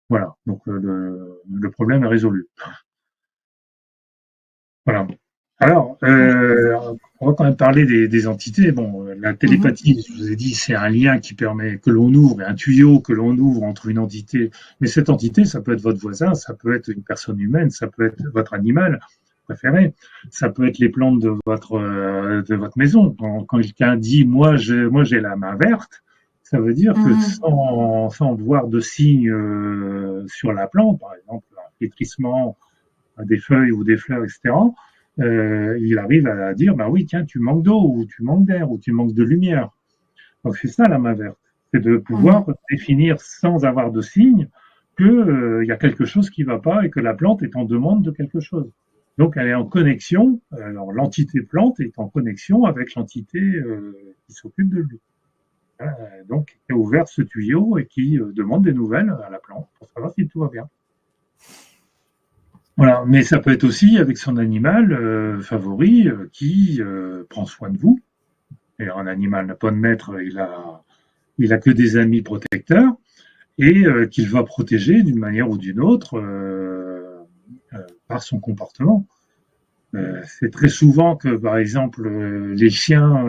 B: Voilà, donc le problème est résolu. Voilà. Alors, on va quand même parler des entités. Bon, la
A: Mhm.
B: télépathie, je vous ai dit, c'est un lien qui permet que l'on ouvre, un tuyau que l'on ouvre entre une entité. Mais cette entité, ça peut être votre voisin, ça peut être une personne humaine, ça peut être votre animal préféré, ça peut être les plantes de votre maison. Quand quelqu'un dit, moi, j'ai la main verte, ça veut dire que
A: Mhm.
B: sans voir de signes sur la plante, par exemple, un flétrissement des feuilles ou des fleurs, etc., il arrive à dire, bah oui, tiens, tu manques d'eau, ou tu manques d'air, ou tu manques de lumière. Donc c'est ça la main verte, c'est de pouvoir
A: Mhm.
B: définir sans avoir de signe que il y a quelque chose qui ne va pas et que la plante est en demande de quelque chose. Donc elle est en connexion, alors l'entité plante est en connexion avec l'entité qui s'occupe de lui. Donc qui a ouvert ce tuyau et qui demande des nouvelles à la plante pour savoir si tout va bien. Voilà, mais ça peut être aussi avec son animal favori qui prend soin de vous. Et un animal n'a pas de maître, il a que des amis protecteurs et qu'il va protéger d'une manière ou d'une autre par son comportement. C'est très souvent que, par exemple, les chiens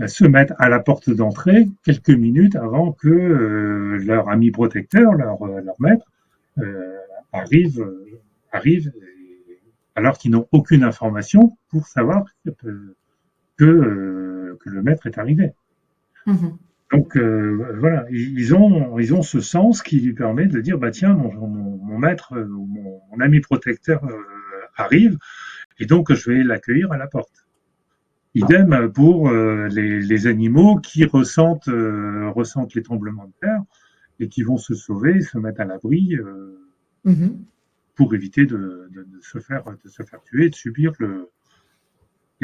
B: se mettent à la porte d'entrée quelques minutes avant que leur ami protecteur, leur maître, euh, arrive, arrive alors qu'ils n'ont aucune information pour savoir que le maître est arrivé.
A: Mhm.
B: Donc voilà, ils ont ce sens qui lui permet de dire bah tiens mon maître ou mon ami protecteur arrive et donc je vais l'accueillir à la porte. Idem pour les animaux qui ressentent les tremblements de terre et qui vont se sauver, se mettre à l'abri
A: Mhm.
B: pour éviter de se faire tuer et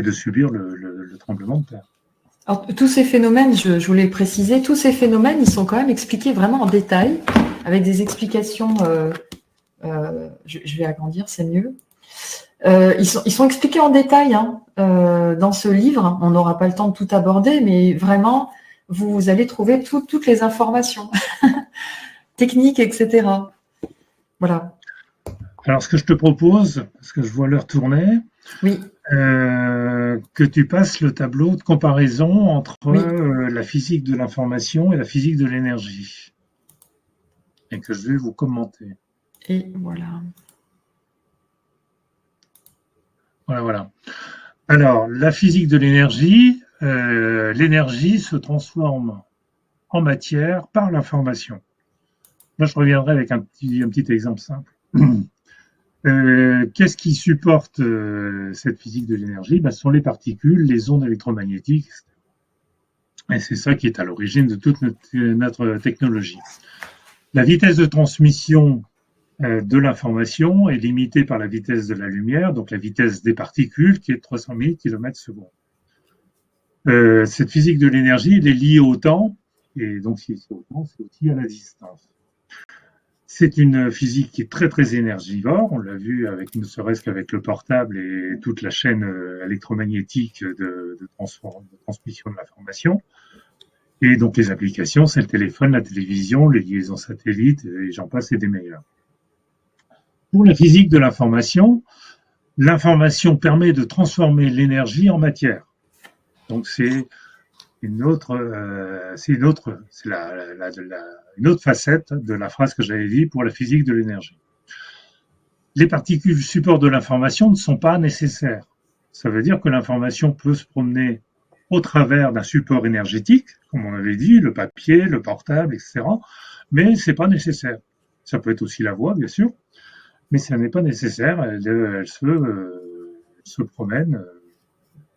B: de subir le tremblement de terre.
A: Alors, tous ces phénomènes, je voulais préciser, tous ces phénomènes, ils sont quand même expliqués vraiment en détail, avec des explications. Je vais agrandir, c'est mieux. Ils sont expliqués en détail hein, dans ce livre. On n'aura pas le temps de tout aborder, mais vraiment, vous allez trouver toutes les informations techniques, etc. Voilà.
B: Alors, ce que je te propose, parce que je vois l'heure tourner,
A: Oui,
B: que tu passes le tableau de comparaison entre
A: oui.
B: la physique de l'information et la physique de l'énergie, et que je vais vous commenter.
A: Et voilà.
B: Voilà. Alors, la physique de l'énergie, l'énergie se transforme en matière par l'information. Là, je reviendrai avec un petit exemple simple. Qu'est-ce qui supporte cette physique de l'énergie? Ce sont les particules, les ondes électromagnétiques, et c'est ça qui est à l'origine de toute notre technologie. La vitesse de transmission de l'information est limitée par la vitesse de la lumière, donc la vitesse des particules qui est de 300 000 km/s. Cette physique de l'énergie, elle est liée au temps, et donc si c'est au temps, c'est aussi à la distance. C'est une physique qui est très très énergivore, on l'a vu avec ne serait-ce qu'avec le portable et toute la chaîne électromagnétique de transmission de l'information. Et donc les applications, c'est le téléphone, la télévision, les liaisons satellites, et j'en passe et des meilleurs. Pour la physique de l'information permet de transformer l'énergie en matière. Donc c'est une autre facette de la phrase que j'avais dit pour la physique de l'énergie. Les particules support de l'information ne sont pas nécessaires. Ça veut dire que l'information peut se promener au travers d'un support énergétique, comme on avait dit, le papier, le portable, etc. Mais c'est pas nécessaire. Ça peut être aussi la voix, bien sûr, mais ça n'est pas nécessaire. Elle se promène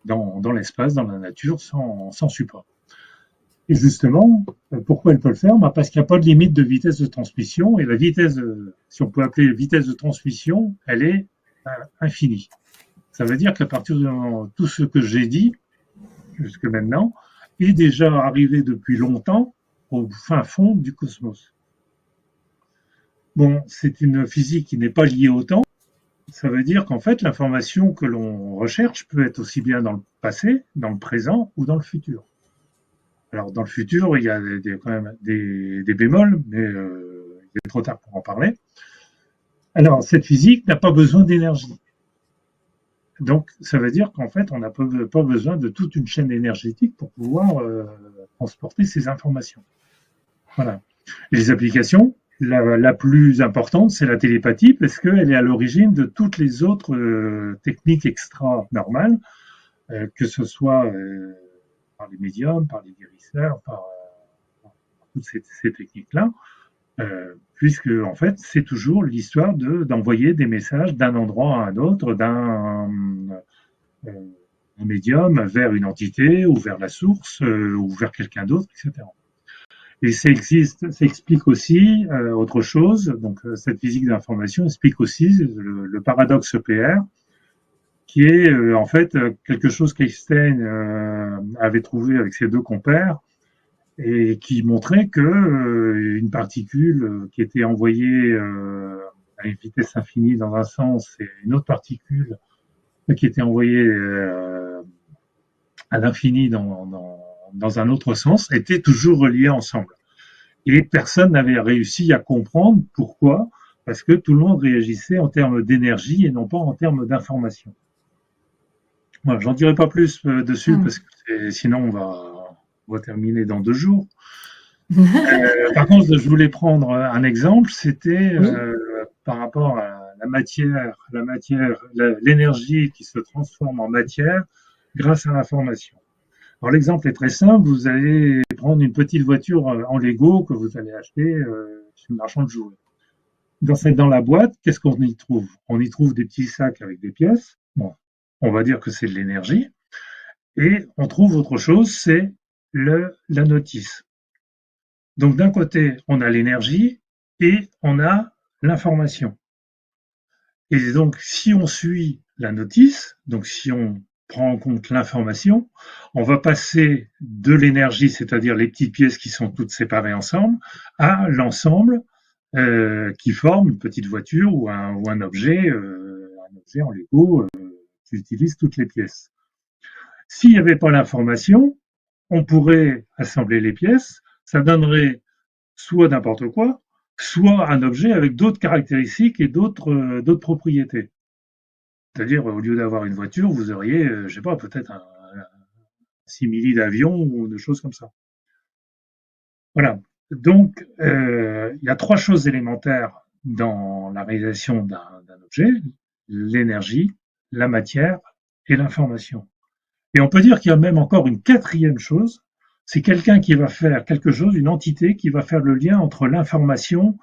B: dans l'espace, dans la nature, sans support. Et justement, pourquoi elle peut le faire? Parce qu'il n'y a pas de limite de vitesse de transmission, et la vitesse, si on peut appeler vitesse de transmission, elle est infinie. Ça veut dire qu'à partir de tout ce que j'ai dit jusque maintenant est déjà arrivé depuis longtemps au fin fond du cosmos. Bon, c'est une physique qui n'est pas liée au temps. Ça veut dire qu'en fait, l'information que l'on recherche peut être aussi bien dans le passé, dans le présent ou dans le futur. Alors, dans le futur, il y a quand même des bémols, mais il est trop tard pour en parler. Alors, cette physique n'a pas besoin d'énergie. Donc, ça veut dire qu'en fait, on n'a pas besoin de toute une chaîne énergétique pour pouvoir transporter ces informations. Voilà. Et les applications, la plus importante, c'est la télépathie, parce qu'elle est à l'origine de toutes les autres techniques extra-normales, que ce soit par les médiums, par les guérisseurs, par toutes ces techniques-là, puisque en fait, c'est toujours l'histoire d'envoyer des messages d'un endroit à un autre, d'un médium vers une entité, ou vers la source, ou vers quelqu'un d'autre, etc. Et ça explique aussi autre chose. Donc cette physique d'information explique aussi le paradoxe EPR, qui est en fait quelque chose qu'Einstein avait trouvé avec ses deux compères et qui montrait que une particule qui était envoyée à une vitesse infinie dans un sens et une autre particule qui était envoyée à l'infini dans un autre sens étaient toujours reliées ensemble. Et personne n'avait réussi à comprendre pourquoi, parce que tout le monde réagissait en termes d'énergie et non pas en termes d'information. Voilà, j'en dirai pas plus dessus parce que sinon on va terminer dans 2 jours. Par contre, je voulais prendre un exemple, c'était par rapport à la matière, l'énergie qui se transforme en matière grâce à l'information. Alors l'exemple est très simple, vous allez prendre une petite voiture en Lego que vous allez acheter chez le marchand de jouets. Dans la boîte, qu'est-ce qu'on y trouve? On y trouve des petits sacs avec des pièces. Bon, on va dire que c'est de l'énergie. Et on trouve autre chose, c'est la notice. Donc d'un côté, on a l'énergie et on a l'information. Et donc si on suit la notice, donc si on prend en compte l'information, on va passer de l'énergie, c'est-à-dire les petites pièces qui sont toutes séparées ensemble, à l'ensemble qui forme une petite voiture ou un objet en Lego qui utilise toutes les pièces. S'il n'y avait pas l'information, on pourrait assembler les pièces, ça donnerait soit n'importe quoi, soit un objet avec d'autres caractéristiques et d'autres propriétés. C'est-à-dire, au lieu d'avoir une voiture, vous auriez, je sais pas, peut-être un simili d'avion ou de choses comme ça. Voilà. Donc, il y a trois choses élémentaires dans la réalisation d'un objet, l'énergie, la matière et l'information. Et on peut dire qu'il y a même encore une quatrième chose, c'est quelqu'un qui va faire quelque chose, une entité qui va faire le lien entre l'information,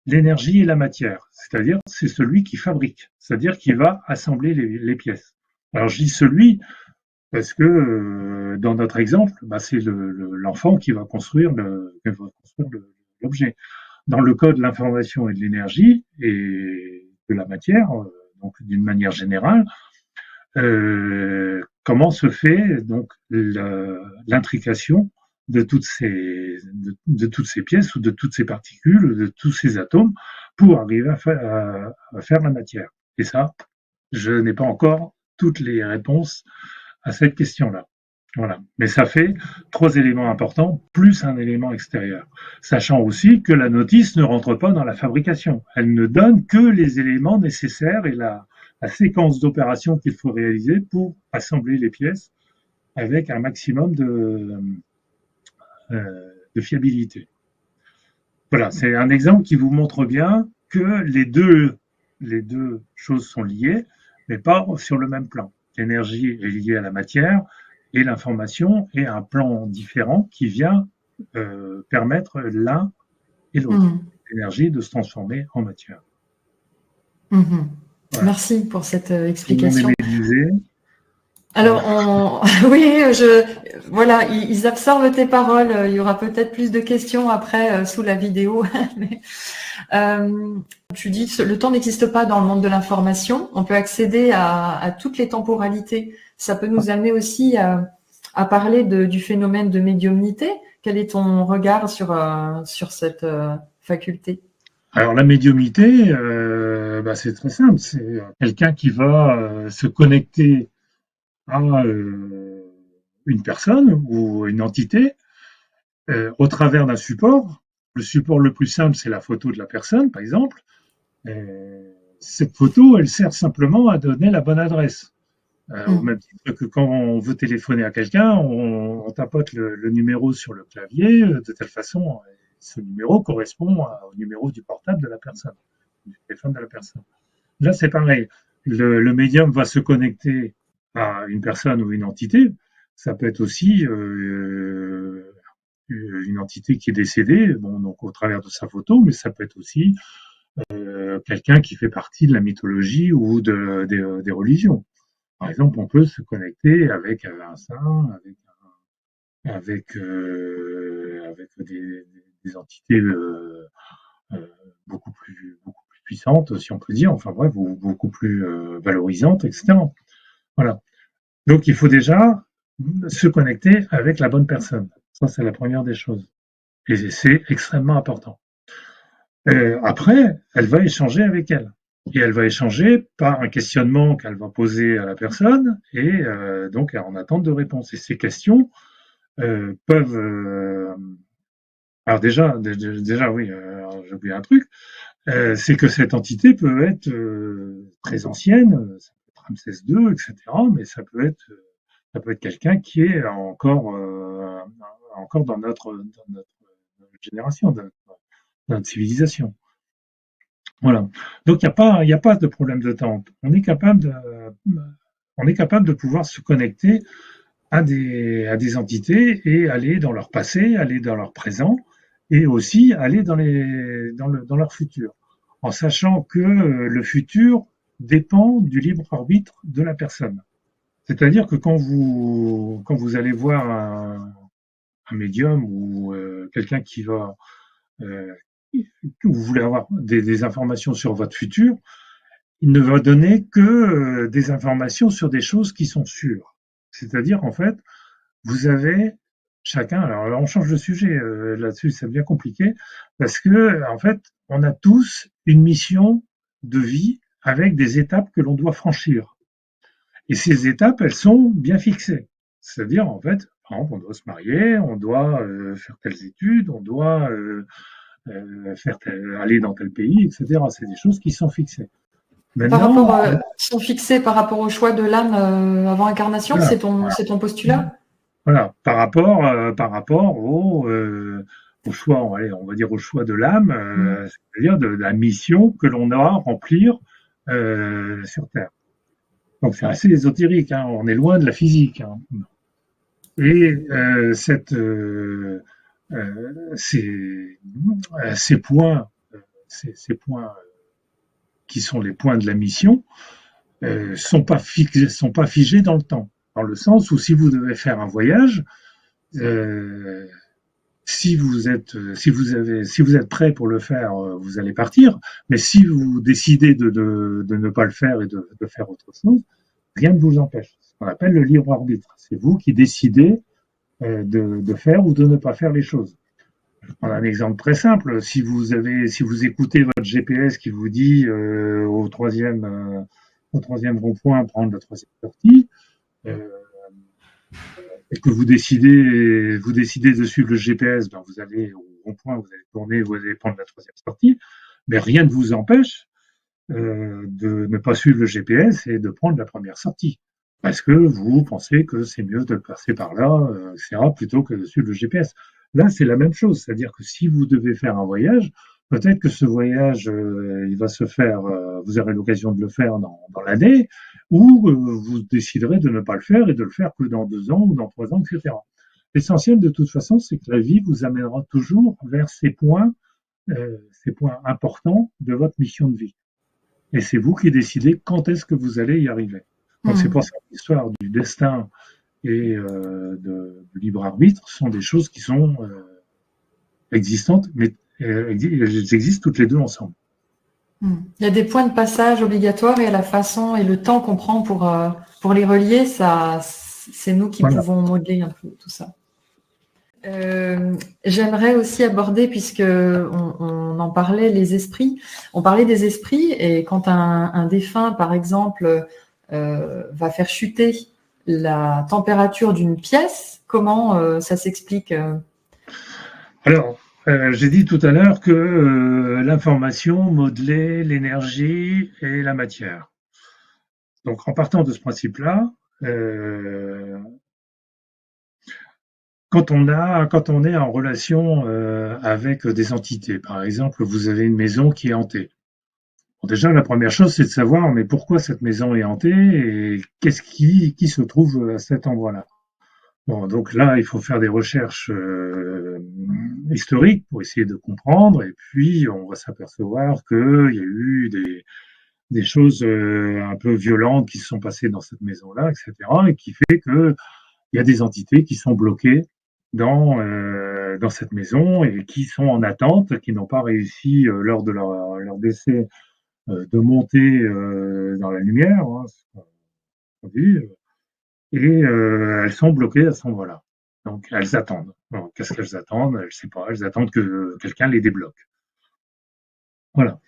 B: l'énergie et la matière. C'est-à-dire, c'est celui qui fabrique, c'est-à-dire qui va assembler les pièces. Alors je dis celui parce que dans notre exemple, bah, c'est l'enfant qui va construire l'objet. Dans le cas de l'information et de l'énergie et de la matière, donc d'une manière générale, comment se fait donc l'intrication de toutes ces pièces ou de toutes ces particules, de tous ces atomes pour arriver à faire la matière. Et ça, je n'ai pas encore toutes les réponses à cette question-là. Voilà. Mais ça fait trois éléments importants plus un élément extérieur. Sachant aussi que la notice ne rentre pas dans la fabrication. Elle ne donne que les éléments nécessaires et la séquence d'opérations qu'il faut réaliser pour assembler les pièces avec un maximum de fiabilité. Voilà, c'est un exemple qui vous montre bien que les deux choses sont liées, mais pas sur le même plan. L'énergie est liée à la matière et l'information est un plan différent qui vient permettre l'un et l'autre. L'énergie de se transformer en matière.
A: Voilà. Merci pour cette explication.
B: Alors,
A: oui, voilà, ils absorbent tes paroles. Il y aura peut-être plus de questions après sous la vidéo. Mais, tu dis le temps n'existe pas dans le monde de l'information. On peut accéder à toutes les temporalités. Ça peut nous amener aussi à parler du phénomène de médiumnité. Quel est ton regard sur cette faculté?
B: Alors la médiumnité, c'est très simple. C'est quelqu'un qui va se connecter à une personne ou une entité au travers d'un support. Le support le plus simple, c'est la photo de la personne, par exemple. Cette photo, elle sert simplement à donner la bonne adresse. Au même titre que quand on veut téléphoner à quelqu'un, on tapote le numéro sur le clavier de telle façon, ce numéro correspond au numéro du portable de la personne, du téléphone de la personne. Là, c'est pareil. Le médium va se connecter à une personne ou une entité. Ça peut être aussi une entité qui est décédée, bon, donc au travers de sa photo, mais ça peut être aussi quelqu'un qui fait partie de la mythologie ou des religions. Par exemple, on peut se connecter avec un saint, avec des entités beaucoup plus puissantes, si on peut dire, enfin bref, ou beaucoup plus valorisantes, etc. Voilà. Donc, il faut déjà se connecter avec la bonne personne. Ça, c'est la première des choses. Et c'est extrêmement important. Après, elle va échanger avec elle. Et elle va échanger par un questionnement qu'elle va poser à la personne et donc en attente de réponse. Et ces questions peuvent... alors déjà oui, j'ai oublié un truc, c'est que cette entité peut être très ancienne, ça peut être Ramsès II, etc., mais ça peut être quelqu'un qui est encore dans notre génération, dans notre civilisation. Voilà. Donc il n'y a pas de problème de temps. On est capable de pouvoir se connecter à des entités et aller dans leur passé, aller dans leur présent et aussi aller dans leur futur, en sachant que le futur dépend du libre arbitre de la personne. C'est-à-dire que quand vous allez voir un médium ou quelqu'un qui va que vous voulez avoir des informations sur votre futur, il ne va donner que des informations sur des choses qui sont sûres. C'est-à-dire, en fait, vous avez chacun, alors là, on change de sujet là-dessus, c'est bien compliqué, parce que, en fait, on a tous une mission de vie avec des étapes que l'on doit franchir. Et ces étapes, elles sont bien fixées. C'est-à-dire, en fait, Par exemple, on doit se marier, on doit faire telles études, on doit aller dans tel pays, etc. C'est des choses qui sont fixées.
A: Par
B: Maintenant,
A: rapport, sont fixés par rapport au choix de l'âme avant incarnation,
B: voilà,
A: c'est ton postulat?
B: voilà, par rapport au choix, allez, on va dire au choix de l'âme,
A: Mm.
B: c'est-à-dire de la mission que l'on a à remplir sur Terre. Donc c'est assez ésotérique, hein, on est loin de la physique. Hein. Et ces, ces points, ces points qui sont les points de la mission, sont pas figés dans le temps. Dans le sens où si vous devez faire un voyage, euh, si vous êtes prêt pour le faire, vous allez partir. Mais si vous décidez de ne pas le faire et de faire autre chose, rien ne vous empêche. Ce qu'on appelle le libre arbitre. C'est vous qui décidez de faire ou de ne pas faire les choses. Je prends un exemple très simple. Si vous écoutez votre GPS qui vous dit au troisième rond-point prendre la troisième sortie, euh, et que vous décidez de suivre le GPS, ben vous allez au rond-point, vous allez tourner, vous allez prendre la troisième sortie, mais rien ne vous empêche de ne pas suivre le GPS et de prendre la première sortie. Parce que vous pensez que c'est mieux de passer par là, etc., plutôt que de suivre le GPS. Là, c'est la même chose. C'est-à-dire que si vous devez faire un voyage, peut-être que ce voyage, il va se faire, vous aurez l'occasion de le faire dans l'année, ou vous déciderez de ne pas le faire et de le faire que dans 2 ans ou dans 3 ans, etc. L'essentiel, de toute façon, c'est que la vie vous amènera toujours vers ces points importants de votre mission de vie. Et c'est vous qui décidez quand est-ce que vous allez y arriver. Donc c'est
A: Mm.
B: pour ça que l'histoire du destin et du libre arbitre sont des choses qui sont existantes, mais elles existent toutes les deux ensemble.
A: Mm. Il y a des points de passage obligatoires et la façon et le temps qu'on prend pour les relier, ça, c'est nous qui
B: Voilà.
A: pouvons modeler un peu tout ça. J'aimerais aussi aborder, puisque on en parlait, les esprits. On parlait des esprits, et quand un défunt, par exemple, va faire chuter la température d'une pièce, comment ça s'explique?
B: Alors, j'ai dit tout à l'heure que l'information modelait l'énergie et la matière. Donc, en partant de ce principe-là, euh, quand on est en relation avec des entités, par exemple, vous avez une maison qui est hantée. Bon, déjà, la première chose, c'est de savoir, mais pourquoi cette maison est hantée et qui se trouve à cet endroit-là. Bon, donc là, il faut faire des recherches historiques pour essayer de comprendre, et puis on va s'apercevoir qu'il y a eu des choses un peu violentes qui se sont passées dans cette maison-là, etc., et qui fait que il y a des entités qui sont bloquées dans cette maison et qui sont en attente, qui n'ont pas réussi lors de leur décès de monter dans la lumière, hein, ce qu'on dit, et elles sont bloquées à ce endroit-là. Donc elles attendent. Donc, qu'est-ce qu'elles attendent? Elles ne savent pas. Elles attendent que quelqu'un les débloque. Voilà.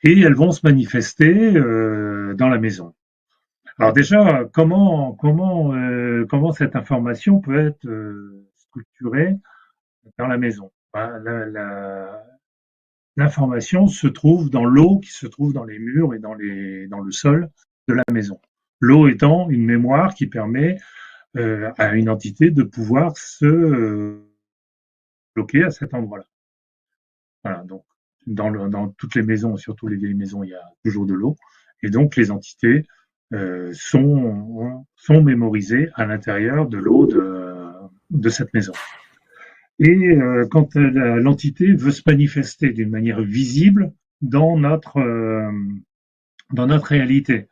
B: Et elles vont se manifester dans la maison. Alors déjà, comment cette information peut être structurée dans la maison? Ben, l'information se trouve dans l'eau qui se trouve dans les murs et dans le sol de la maison. L'eau étant une mémoire qui permet à une entité de pouvoir se bloquer à cet endroit-là. Voilà, donc dans toutes les maisons, surtout les vieilles maisons, il y a toujours de l'eau. Et donc les entités sont mémorisées à l'intérieur de l'eau de cette maison. Et quand l'entité veut se manifester d'une manière visible dans notre réalité,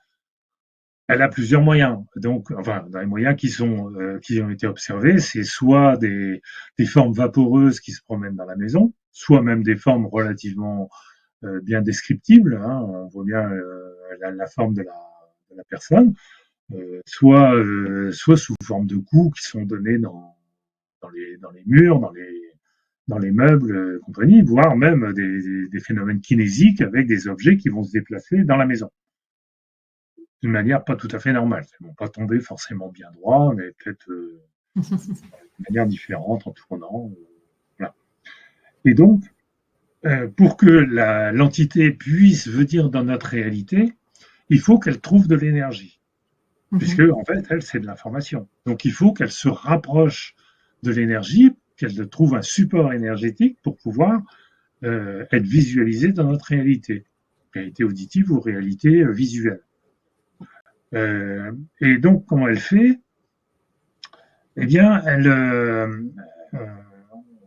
B: elle a plusieurs moyens. Donc, enfin, dans les moyens qui ont été observés, c'est soit des formes vaporeuses qui se promènent dans la maison, soit même des formes relativement bien descriptibles. Hein, on voit bien la forme de la personne, soit sous forme de coups qui sont donnés dans les murs, dans les meubles, compagnie, voire même des phénomènes kinésiques avec des objets qui vont se déplacer dans la maison d'une manière pas tout à fait normale. Ils vont pas tomber forcément bien droit, mais peut-être de manière différente en tournant. Voilà. Et donc, pour que l'entité puisse venir dans notre réalité, il faut qu'elle trouve de l'énergie, puisque en fait, elle, c'est de l'information. Donc, il faut qu'elle se rapproche de l'énergie, qu'elle trouve un support énergétique pour pouvoir être visualisée dans notre réalité auditive ou réalité visuelle. Et donc, comment elle fait? Eh bien, on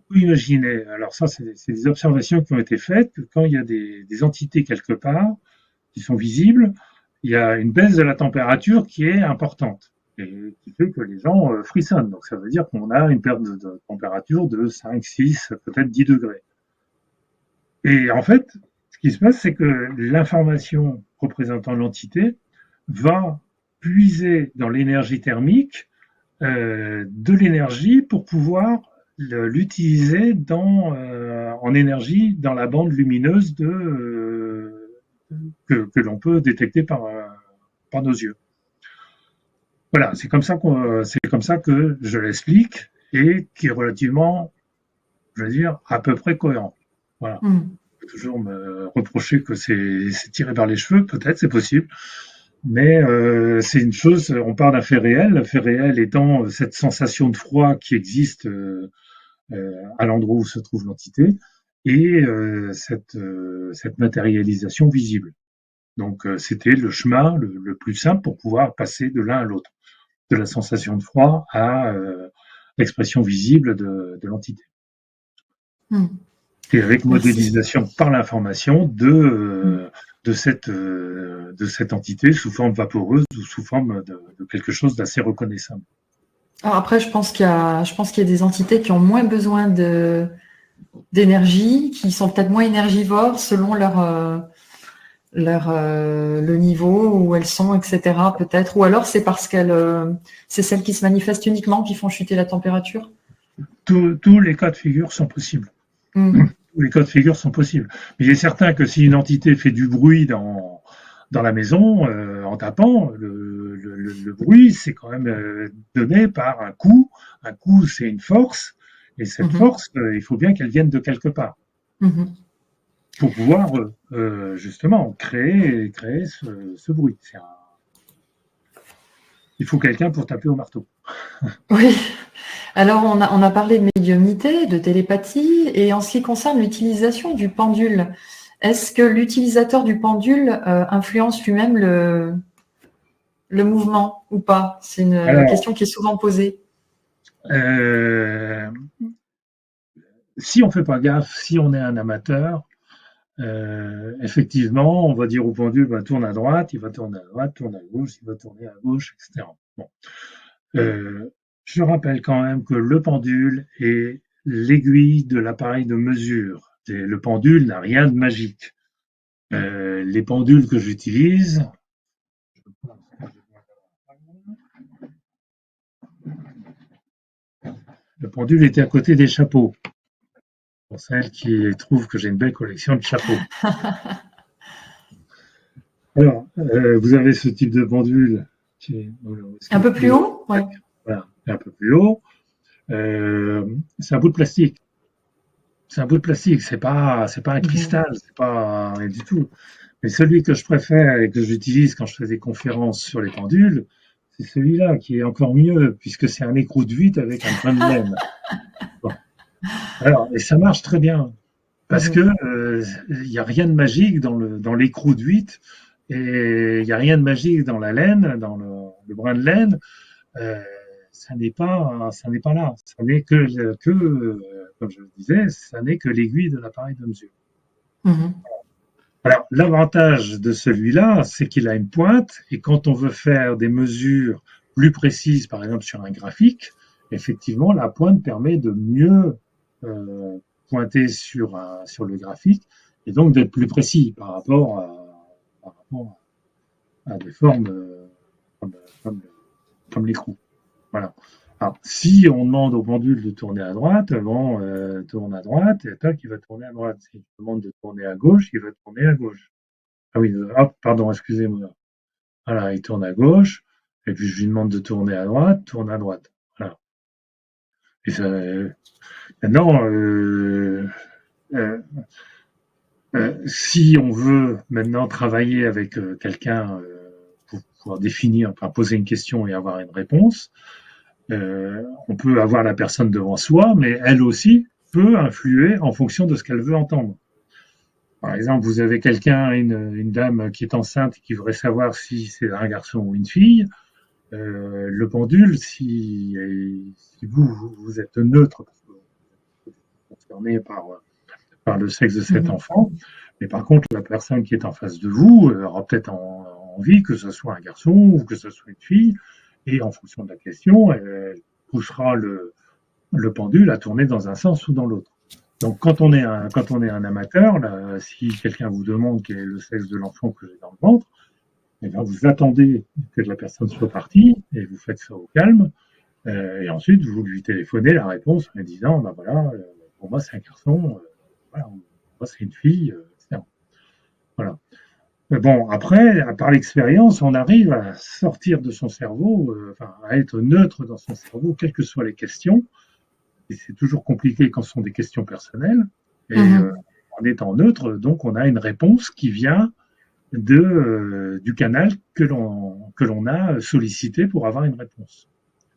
B: peut imaginer, alors ça, c'est des observations qui ont été faites, que quand il y a des entités quelque part qui sont visibles, il y a une baisse de la température qui est importante et qui fait que les gens frissonnent. Donc, ça veut dire qu'on a une perte de température de 5, 6, peut-être 10 degrés. Et en fait, ce qui se passe, c'est que l'information représentant l'entité va puiser dans l'énergie thermique de l'énergie pour pouvoir l'utiliser en énergie dans la bande lumineuse que l'on peut détecter par nos yeux. Voilà, c'est comme ça que je l'explique et qui est relativement, je veux dire, à peu près cohérent. Voilà. On peut toujours me reprocher que c'est tiré par les cheveux, peut-être, c'est possible. Mais c'est une chose, on parle d'un fait réel étant cette sensation de froid qui existe à l'endroit où se trouve l'entité, et cette matérialisation visible. Donc c'était le chemin le plus simple pour pouvoir passer de l'un à l'autre, de la sensation de froid à l'expression visible de l'entité. Et avec modélisation par l'information de cette entité sous forme vaporeuse ou sous forme de quelque chose d'assez reconnaissable.
A: Alors après, je pense qu'il y a des entités qui ont moins besoin d'énergie, qui sont peut-être moins énergivores selon le niveau où elles sont, etc. Peut-être. Ou alors c'est parce c'est celles qui se manifestent uniquement qui font chuter la température.
B: Tous les cas de figure sont possibles. Tous les cas de figure sont possibles. Mais il est certain que si une entité fait du bruit dans la maison, en tapant, le bruit, c'est quand même donné par un coup. Un coup, c'est une force. Et cette force, il faut bien qu'elle vienne de quelque part. Pour pouvoir, justement, créer ce bruit. Il faut quelqu'un pour taper au marteau.
A: Oui. Alors, on a parlé de médiumnité, de télépathie, et en ce qui concerne l'utilisation du pendule, est-ce que l'utilisateur du pendule influence lui-même le mouvement ou pas? C'est une question qui est souvent posée.
B: Si on ne fait pas gaffe, si on est un amateur, effectivement, on va dire au pendule, tourne à droite, il va tourner à droite, tourne à gauche, il va tourner à gauche, etc. Bon. Je rappelle quand même que le pendule est l'aiguille de l'appareil de mesure. Le pendule n'a rien de magique. Les pendules que j'utilise, le pendule était à côté des chapeaux. Pour celles qui trouvent que j'ai une belle collection de chapeaux. Alors, vous avez ce type de pendule qui est
A: un peu plus haut, ouais.
B: Voilà, un peu plus haut. C'est un bout de plastique. C'est un bout de plastique, c'est pas un cristal, c'est pas rien du tout. Mais celui que je préfère et que j'utilise quand je fais des conférences sur les pendules, c'est celui-là qui est encore mieux, puisque c'est un écrou de huit avec un grain de laine. Bon. Alors, et ça marche très bien, parce que y a rien de magique dans l'écrou de huit, et il y a rien de magique dans la laine, dans le brin de laine. Ça n'est pas là. Ça n'est que comme je le disais, ça n'est que l'aiguille de l'appareil de mesure. Alors, l'avantage de celui-là, c'est qu'il a une pointe, et quand on veut faire des mesures plus précises, par exemple sur un graphique, effectivement, la pointe permet de mieux pointer sur le graphique, et donc d'être plus précis par rapport à des formes comme l'écrou. Voilà. Alors, si on demande au pendule de tourner à droite, tourne à droite, et tac, il va tourner à droite. Si on demande de tourner à gauche, il va tourner à gauche. Ah oui, hop, pardon, excusez-moi. Voilà, il tourne à gauche, et puis je lui demande de tourner à droite, tourne à droite. Voilà. Et ça, maintenant, si on veut maintenant travailler avec quelqu'un pour pouvoir définir, enfin poser une question et avoir une réponse, on peut avoir la personne devant soi, mais elle aussi peut influer en fonction de ce qu'elle veut entendre. Par exemple, vous avez quelqu'un, une dame qui est enceinte et qui voudrait savoir si c'est un garçon ou une fille. Le pendule, si vous êtes neutre, parce que vous êtes concerné par le sexe de cet enfant, mais par contre, la personne qui est en face de vous aura peut-être envie que ce soit un garçon ou que ce soit une fille, et en fonction de la question, elle poussera le pendule à tourner dans un sens ou dans l'autre. Donc, quand on est un amateur, là, si quelqu'un vous demande quel est le sexe de l'enfant que j'ai dans le ventre, eh bien, vous attendez que la personne soit partie et vous faites ça au calme. Et ensuite, vous lui téléphonez la réponse en lui disant, ben voilà, pour moi c'est un garçon, voilà, pour moi c'est une fille, etc. Voilà. Mais bon, après, par l'expérience, on arrive à sortir de son cerveau, enfin, à être neutre dans son cerveau, quelles que soient les questions. Et c'est toujours compliqué quand ce sont des questions personnelles. Et en étant neutre, donc, on a une réponse qui vient du canal que l'on a sollicité pour avoir une réponse.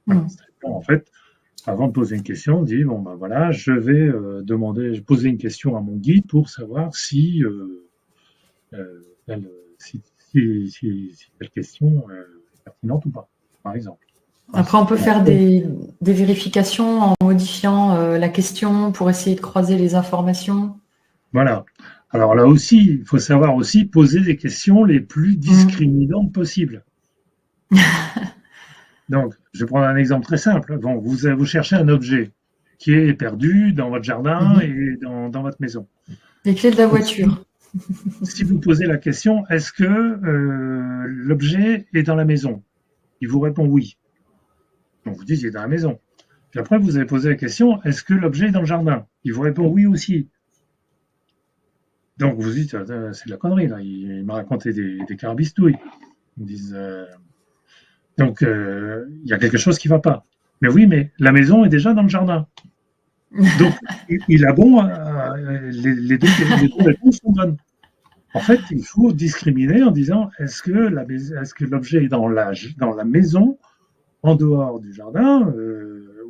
B: Voilà. En fait, avant de poser une question, on dit bon ben voilà, je vais poser une question à mon guide pour savoir si telle question est pertinente ou pas, par exemple.
A: Après, on peut faire des vérifications en modifiant la question pour essayer de croiser les informations.
B: Voilà. Alors là aussi, il faut savoir aussi poser des questions les plus discriminantes possibles. Donc, je vais prendre un exemple très simple. Bon, vous cherchez un objet qui est perdu dans votre jardin et dans votre maison.
A: Les clés de la voiture.
B: Si vous posez la question, est-ce que l'objet est dans la maison? Il vous répond oui. Donc vous dites il est dans la maison. Puis après, vous avez posé la question, est-ce que l'objet est dans le jardin? Il vous répond oui aussi. Donc vous dites, c'est de la connerie, là. Il m'a raconté des carabistouilles. Ils me disent, donc il y a quelque chose qui ne va pas. Mais oui, mais la maison est déjà dans le jardin. Donc il a bon, les deux réponses sont bonnes. En fait, il faut discriminer en disant est-ce que l'objet est dans la maison, en dehors du jardin,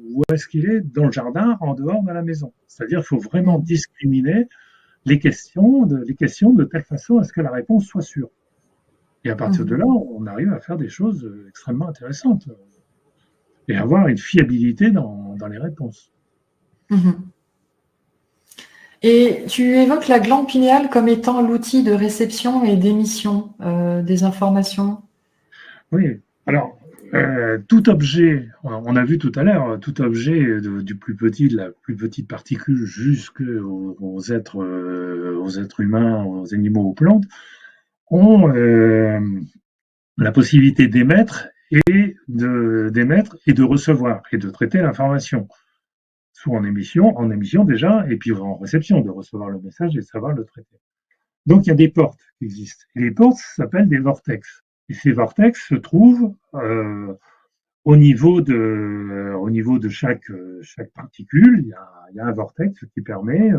B: ou est-ce qu'il est dans le jardin, en dehors de la maison? C'est-à-dire qu'il faut vraiment discriminer les questions de telle façon à ce que la réponse soit sûre. Et à partir de là, on arrive à faire des choses extrêmement intéressantes et avoir une fiabilité dans les réponses.
A: Et tu évoques la glande pinéale comme étant l'outil de réception et d'émission des informations.
B: Oui, alors tout objet, on a vu tout à l'heure, tout objet du plus petit, de la plus petite particule jusqu'aux êtres humains, aux animaux, aux plantes, ont la possibilité d'émettre et de recevoir et de traiter l'information, soit en émission déjà, et puis en réception, de recevoir le message et de savoir le traiter. Donc il y a des portes qui existent. Et les portes s'appellent des vortex. Et ces vortex se trouvent au niveau de chaque particule. Il y a un vortex qui permet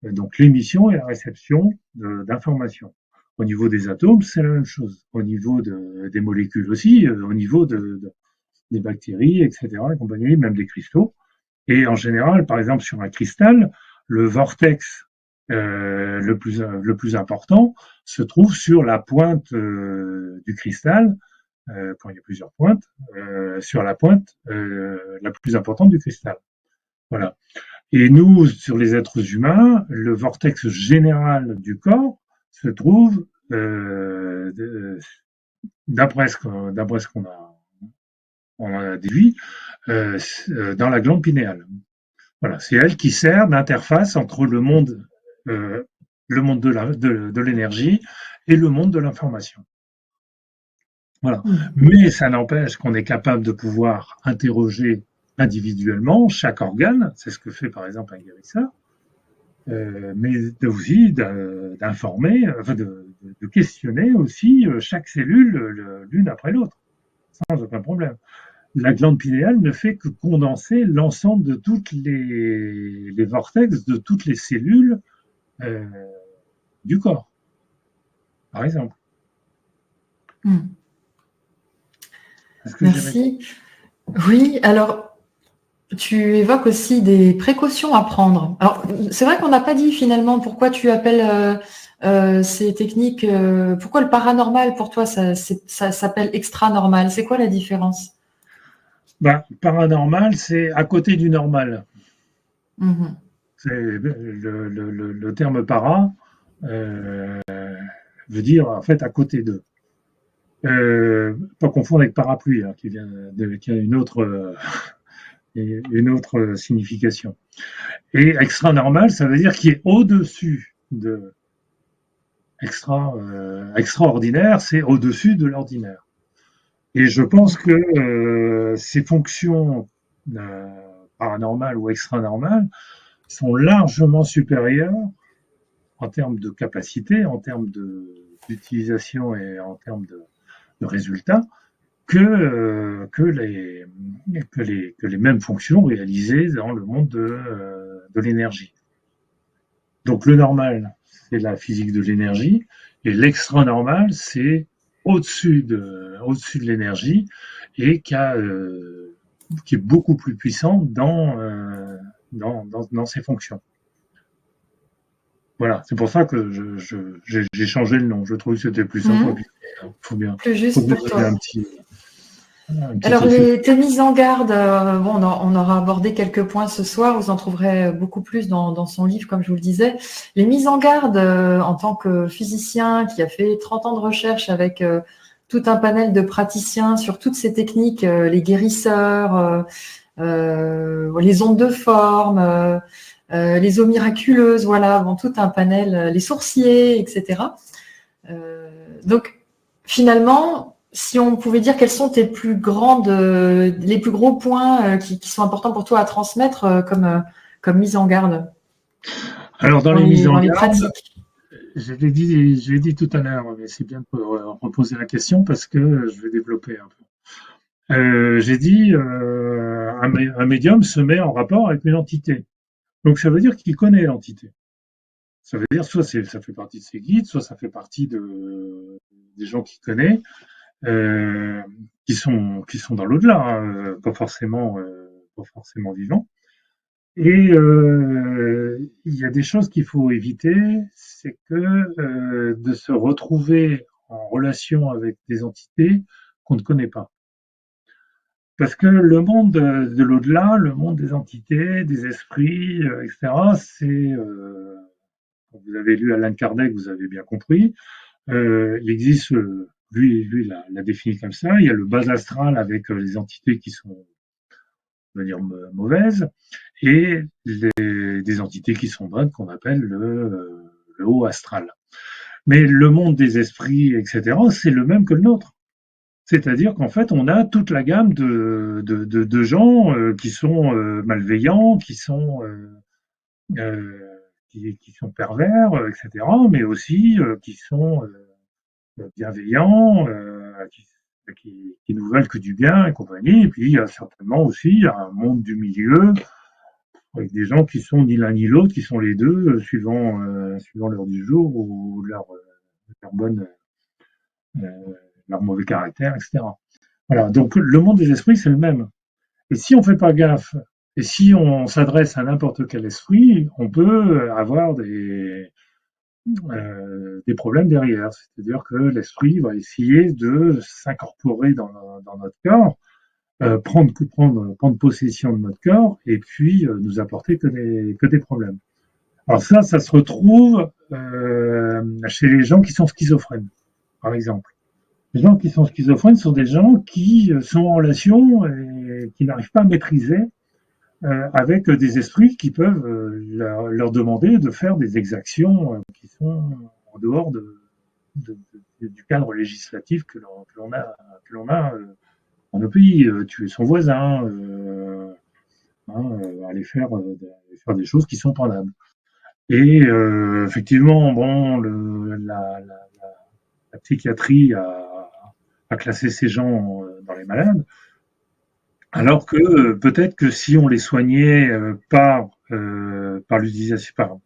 B: donc l'émission et la réception d'informations. Au niveau des atomes, c'est la même chose. Au niveau des molécules aussi, au niveau des bactéries, etc., et compagnie, même des cristaux. Et en général, par exemple, sur un cristal, le vortex le plus important se trouve sur la pointe du cristal, quand il y a plusieurs pointes, sur la pointe la plus importante du cristal. Voilà. Et nous, sur les êtres humains, le vortex général du corps se trouve, d'après ce qu'on a déduit, dans la glande pinéale. Voilà, c'est elle qui sert d'interface entre le monde de l'énergie et le monde de l'information. Voilà. Mais ça n'empêche qu'on est capable de pouvoir interroger individuellement chaque organe, c'est ce que fait par exemple un guérisseur, mais aussi d'informer, enfin de questionner aussi chaque cellule l'une après l'autre, sans aucun problème. la glande pinéale ne fait que condenser l'ensemble de toutes les vortex de toutes les cellules euh, du corps, par exemple.
A: Hmm.
B: Est-ce que j'ai répondu?
A: Merci. Oui, alors tu évoques aussi des précautions à prendre. Alors, c'est vrai qu'on n'a pas dit finalement pourquoi tu appelles ces techniques, pourquoi le paranormal pour toi ça s'appelle extra-normal. C'est quoi la différence?
B: Ben, paranormal, c'est à côté du normal.
A: Mhm.
B: C'est le terme para euh, veut dire en fait à côté d'eux. Pas confondre avec parapluie, hein, qui a une autre signification. Et extra normal, ça veut dire qui est au-dessus de extraordinaire, c'est au-dessus de l'ordinaire. Et je pense que ces fonctions euh, paranormales ou extra-normales sont largement supérieures en termes de capacité, en termes d'utilisation et en termes de résultats que les mêmes fonctions réalisées dans le monde de l'énergie. Donc le normal, c'est la physique de l'énergie, et l'extra-normal, c'est au-dessus de l'énergie et qui est beaucoup plus puissant dans ses fonctions. Voilà, c'est pour ça que j'ai changé le nom. Je trouve que c'était plus simple.
A: Mhm. Plus
B: Faut
A: juste
B: bien
A: pour
B: donner
A: toi.
B: un petit
A: Alors,
B: effet.
A: tes mises en garde, bon, on aura abordé quelques points ce soir, vous en trouverez beaucoup plus dans son livre, comme je vous le disais. Les mises en garde, en tant que physicien qui a fait 30 ans de recherche avec tout un panel de praticiens sur toutes ces techniques, les guérisseurs, les ondes de forme, les eaux miraculeuses, voilà, bon, tout un panel, les sourciers, etc. Donc, finalement, si on pouvait dire quels sont les plus gros points qui sont importants pour toi à transmettre comme mise en garde
B: Alors dans les mises en
A: dans les
B: garde,
A: pratiques.
B: je l'ai dit tout à l'heure, mais c'est bien de reposer la question parce que je vais développer un peu. J'ai dit un médium se met en rapport avec une entité. Donc ça veut dire qu'il connaît l'entité. Ça veut dire soit ça fait partie de ses guides, soit ça fait partie des gens qu'il connaît, euh, qui sont dans l'au-delà, hein, pas forcément vivants. Et il y a des choses qu'il faut éviter, c'est que de se retrouver en relation avec des entités qu'on ne connaît pas. Parce que le monde de l'au-delà, le monde des entités, des esprits, etc., vous avez lu Alain Kardec, vous avez bien compris, il existe, lui l'a défini comme ça, il y a le bas astral avec les entités qui sont, on va dire, mauvaises, et des entités qui sont bonnes, qu'on appelle le haut astral. Mais le monde des esprits, etc., c'est le même que le nôtre. C'est-à-dire qu'en fait, on a toute la gamme de gens qui sont malveillants, qui sont pervers, etc., mais aussi qui sont bienveillants, qui nous veulent que du bien et compagnie. Et puis, il y a certainement aussi un monde du milieu avec des gens qui sont ni l'un ni l'autre, qui sont les deux, suivant l'heure du jour ou leur bonne, euh, leur mauvais caractère, etc. Voilà. Donc, le monde des esprits, c'est le même. Et si on fait pas gaffe, et si on s'adresse à n'importe quel esprit, on peut avoir des problèmes derrière. C'est-à-dire que l'esprit va essayer de s'incorporer dans notre corps, prendre possession de notre corps, et puis nous apporter que des problèmes. Alors ça se retrouve chez les gens qui sont schizophrènes, par exemple. Les gens qui sont schizophrènes sont des gens qui sont en relation et qui n'arrivent pas à maîtriser avec des esprits qui peuvent leur demander de faire des exactions qui sont en dehors du cadre législatif que l'on a dans nos pays. Tuer son voisin, aller faire des choses qui sont pendables. Et effectivement, bon, la psychiatrie a classé ces gens dans les malades. Alors que peut-être que si on les soignait par l'utilisation,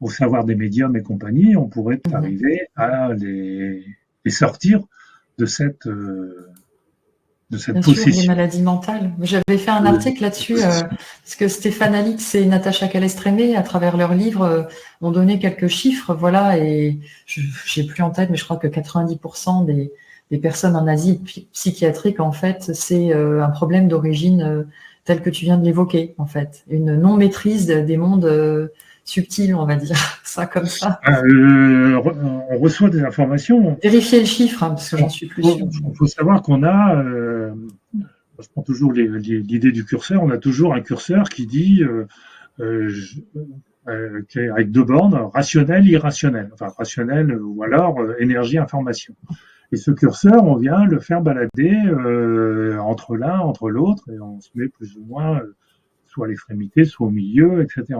B: au savoir des médiums et compagnie, on pourrait
A: Mhm.
B: arriver à les sortir de cette
A: Bien sûr, les
B: possession.
A: maladies mentales. J'avais fait un article là-dessus, parce que Stéphane Alix et Natacha Calestrémé, à travers leurs livres, ont donné quelques chiffres, voilà, et j'ai plus en tête, mais je crois que 90% des personnes en Asie psychiatrique, en fait, c'est un problème d'origine tel que tu viens de l'évoquer, en fait. Une non-maîtrise des mondes subtils, on va dire ça comme ça.
B: On reçoit des informations.
A: Vérifier le chiffre, hein, parce que j'en suis plus sûre.
B: Il faut savoir qu'on a, je prends toujours l'idée du curseur, on a toujours un curseur qui dit, je- avec deux bornes, rationnel, irrationnel. Enfin, rationnel ou alors énergie, information. Et ce curseur, on vient le faire balader entre l'un, entre l'autre, et on se met plus ou moins soit à l'extrémité, soit au milieu, etc.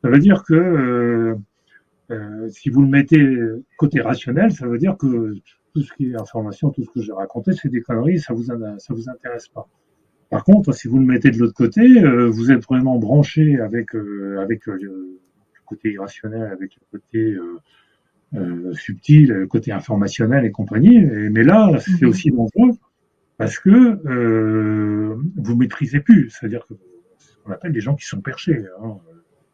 B: Ça veut dire que si vous le mettez côté rationnel, ça veut dire que tout ce qui est information, tout ce que j'ai raconté, c'est des conneries, ça vous intéresse pas. Par contre, si vous le mettez de l'autre côté, vous êtes vraiment branché avec le côté irrationnel, avec le côté subtil, le côté informationnel et compagnie. Mais là, c'est
A: Mhm.
B: aussi dangereux parce que vous maîtrisez plus. C'est-à-dire que ce qu'on appelle des gens qui sont perchés. Hein.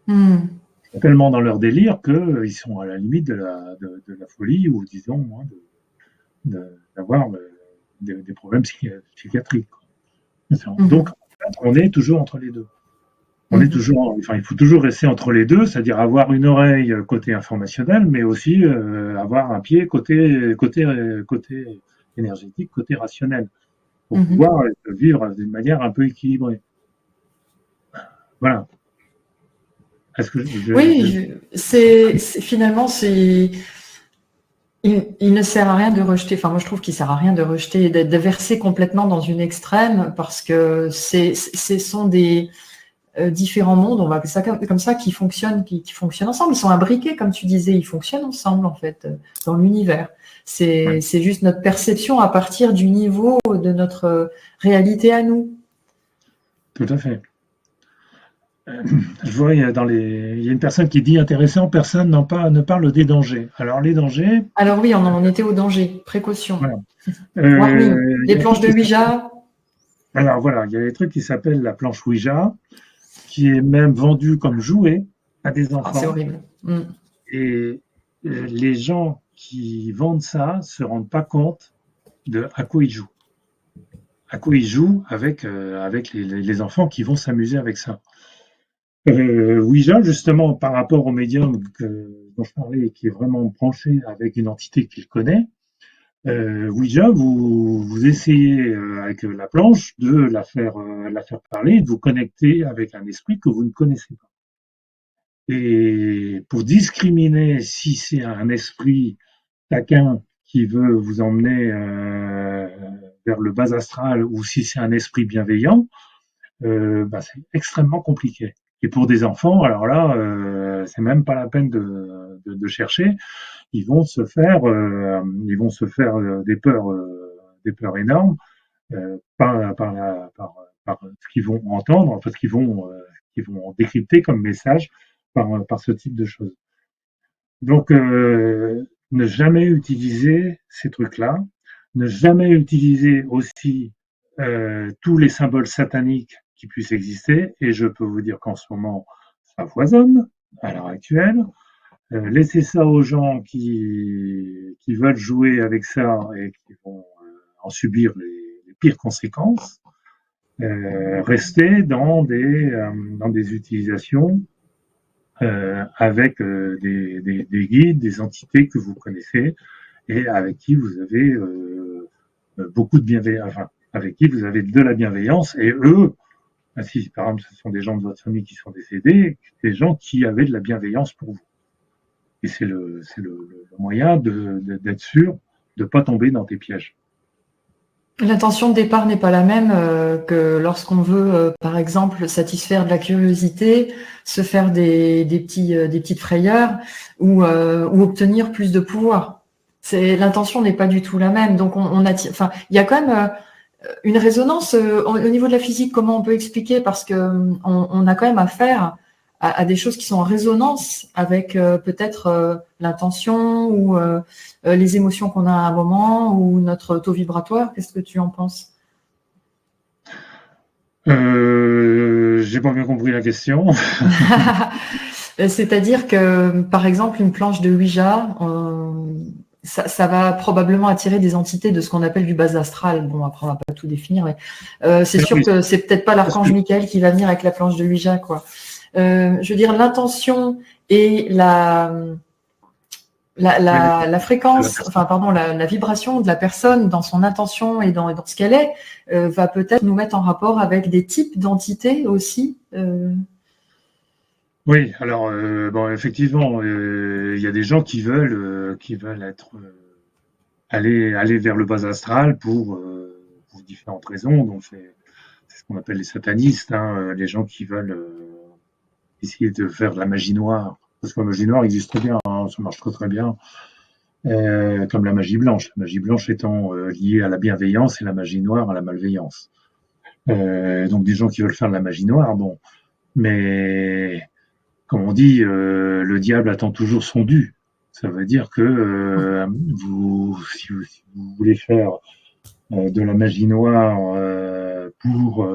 A: Hmm.
B: Ils sont tellement dans leur délire qu'ils sont à la limite de la folie ou disons hein, d'avoir des problèmes psychiatriques. Donc,
A: Mhm.
B: on est toujours entre les deux. On est
A: Mhm.
B: toujours, enfin, il faut toujours rester entre les deux, c'est-à-dire avoir une oreille côté informationnel, mais aussi avoir un pied côté énergétique, côté rationnel, pour
A: Mhm.
B: pouvoir vivre d'une manière un peu équilibrée. Voilà. Est-ce que
A: Oui, finalement, il ne sert à rien de rejeter. Enfin, moi, je trouve qu'il sert à rien de rejeter, de verser complètement dans une extrême, parce que ce sont des différents mondes, on va appeler ça comme ça, qui fonctionnent ensemble. Ils sont imbriqués, comme tu disais, ils fonctionnent ensemble, en fait, dans l'univers.
B: ouais,
A: C'est juste notre perception à partir du niveau de notre réalité à nous.
B: tout à fait. Je vois, il y a une personne qui dit intéressant, personne ne parle des dangers. Alors, les dangers,
A: Alors oui, on en était au danger. Précaution.
B: voilà.
A: Warning.
B: Il y
A: Les
B: a un
A: planches
B: truc
A: de
B: qui s'appelle,
A: Ouija.
B: alors voilà, il y a des trucs qui s'appellent la planche Ouija, qui est même vendue comme jouet à des
A: Ah, c'est
B: enfants.
A: horrible. Mm.
B: Et les gens qui vendent ça se rendent pas compte de à quoi ils jouent. À quoi ils jouent avec les enfants qui vont s'amuser avec ça. Ouija, justement, par rapport au médium dont je parlais, qui est vraiment branché avec une entité qu'il connaît, Ouija, vous essayez avec la planche de la faire parler, de vous connecter avec un esprit que vous ne connaissez pas. Et pour discriminer si c'est un esprit taquin qui veut vous emmener vers le bas astral ou si c'est un esprit bienveillant, c'est extrêmement compliqué. Et pour des enfants, alors là, c'est même pas la peine de chercher. Ils vont se faire des peurs énormes par ce qu'ils vont entendre, parce qu'ils vont décrypter comme message par ce type de choses. Donc, ne jamais utiliser ces trucs-là, ne jamais utiliser aussi tous les symboles sataniques qui puissent exister, et je peux vous dire qu'en ce moment, ça foisonne à l'heure actuelle. Laissez ça aux gens qui veulent jouer avec ça et qui vont en subir les pires conséquences. Restez dans des utilisations avec des guides, des entités que vous connaissez et avec qui vous avez beaucoup de bienveillance, enfin, avec qui vous avez de la bienveillance. Et eux, si par exemple ce sont des gens de votre famille qui sont décédés, des gens qui avaient de la bienveillance pour vous. Et c'est le moyen d'être sûr de ne pas tomber dans des pièges.
A: L'intention de départ n'est pas la même que lorsqu'on veut, par exemple, satisfaire de la curiosité, se faire des petites frayeurs ou obtenir plus de pouvoir. L'intention n'est pas du tout la même. Donc, on attire. Enfin, il y a quand même Une résonance, au niveau de la physique, comment on peut expliquer? Parce que on a quand même affaire à des choses qui sont en résonance avec peut-être l'intention ou les émotions qu'on a à un moment ou notre taux vibratoire. Qu'est-ce que tu en penses?
B: J'ai pas bien compris la question.
A: C'est-à-dire que, par exemple, une planche de Ouija, ça va probablement attirer des entités de ce qu'on appelle du bas astral. Bon, après, on va pas tout définir, mais c'est sûr que c'est peut-être pas l'archange Michael qui va venir avec la planche de Ouija, quoi. Je veux dire, l'intention et la fréquence, enfin, pardon, la vibration de la personne dans son intention et dans ce qu'elle est, va peut-être nous mettre en rapport avec des types d'entités aussi.
B: Oui, alors bon, effectivement, il y a des gens qui veulent être aller vers le bas astral pour différentes raisons. Donc c'est ce qu'on appelle les satanistes, hein, les gens qui veulent essayer de faire de la magie noire. Parce que la magie noire existe bien, hein, ça marche très très bien. Comme la magie blanche. La magie blanche étant liée à la bienveillance et la magie noire à la malveillance. Donc des gens qui veulent faire de la magie noire, bon, mais comme on dit, le diable attend toujours son dû. Ça veut dire que si vous voulez faire de la magie noire pour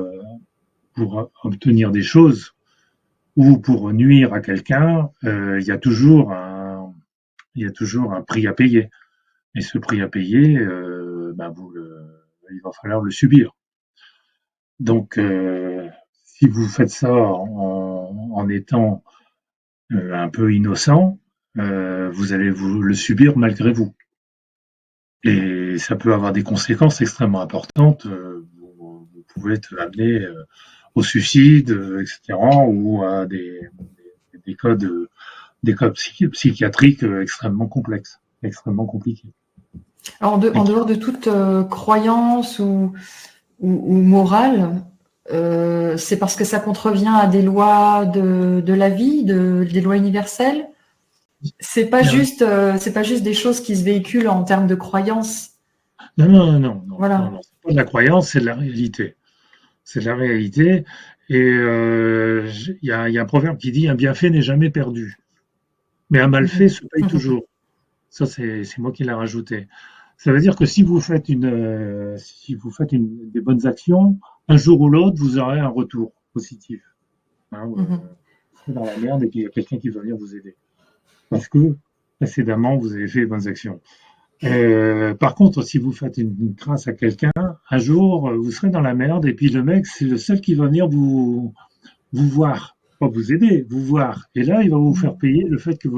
B: obtenir des choses ou pour nuire à quelqu'un, il y a toujours un prix à payer. Et ce prix à payer, il va falloir le subir. Donc, si vous faites ça en étant un peu innocent, vous allez vous le subir malgré vous. Et ça peut avoir des conséquences extrêmement importantes. Vous pouvez être amené au suicide, etc., ou à des cas psychiatriques extrêmement complexes, extrêmement compliqués.
A: Alors, en dehors de toute croyance ou morale, c'est parce que ça contrevient à des lois de la vie, des lois universelles. C'est pas juste des choses qui se véhiculent en termes de croyances.
B: Non.
A: Voilà.
B: Non, c'est pas de la croyance, c'est de la réalité. C'est de la réalité. Et il y a un proverbe qui dit un bienfait n'est jamais perdu, mais un malfait se paye toujours. Ça, c'est moi qui l'ai rajouté. Ça veut dire que si vous faites des bonnes actions, un jour ou l'autre, vous aurez un retour positif. Hein, vous serez dans la merde et puis il y a quelqu'un qui va venir vous aider. Parce que précédemment, vous avez fait les bonnes actions. Par contre, si vous faites une crasse à quelqu'un, un jour, vous serez dans la merde et puis le mec, c'est le seul qui va venir vous voir. Pas vous aider, vous voir. Et là, il va vous faire payer le fait que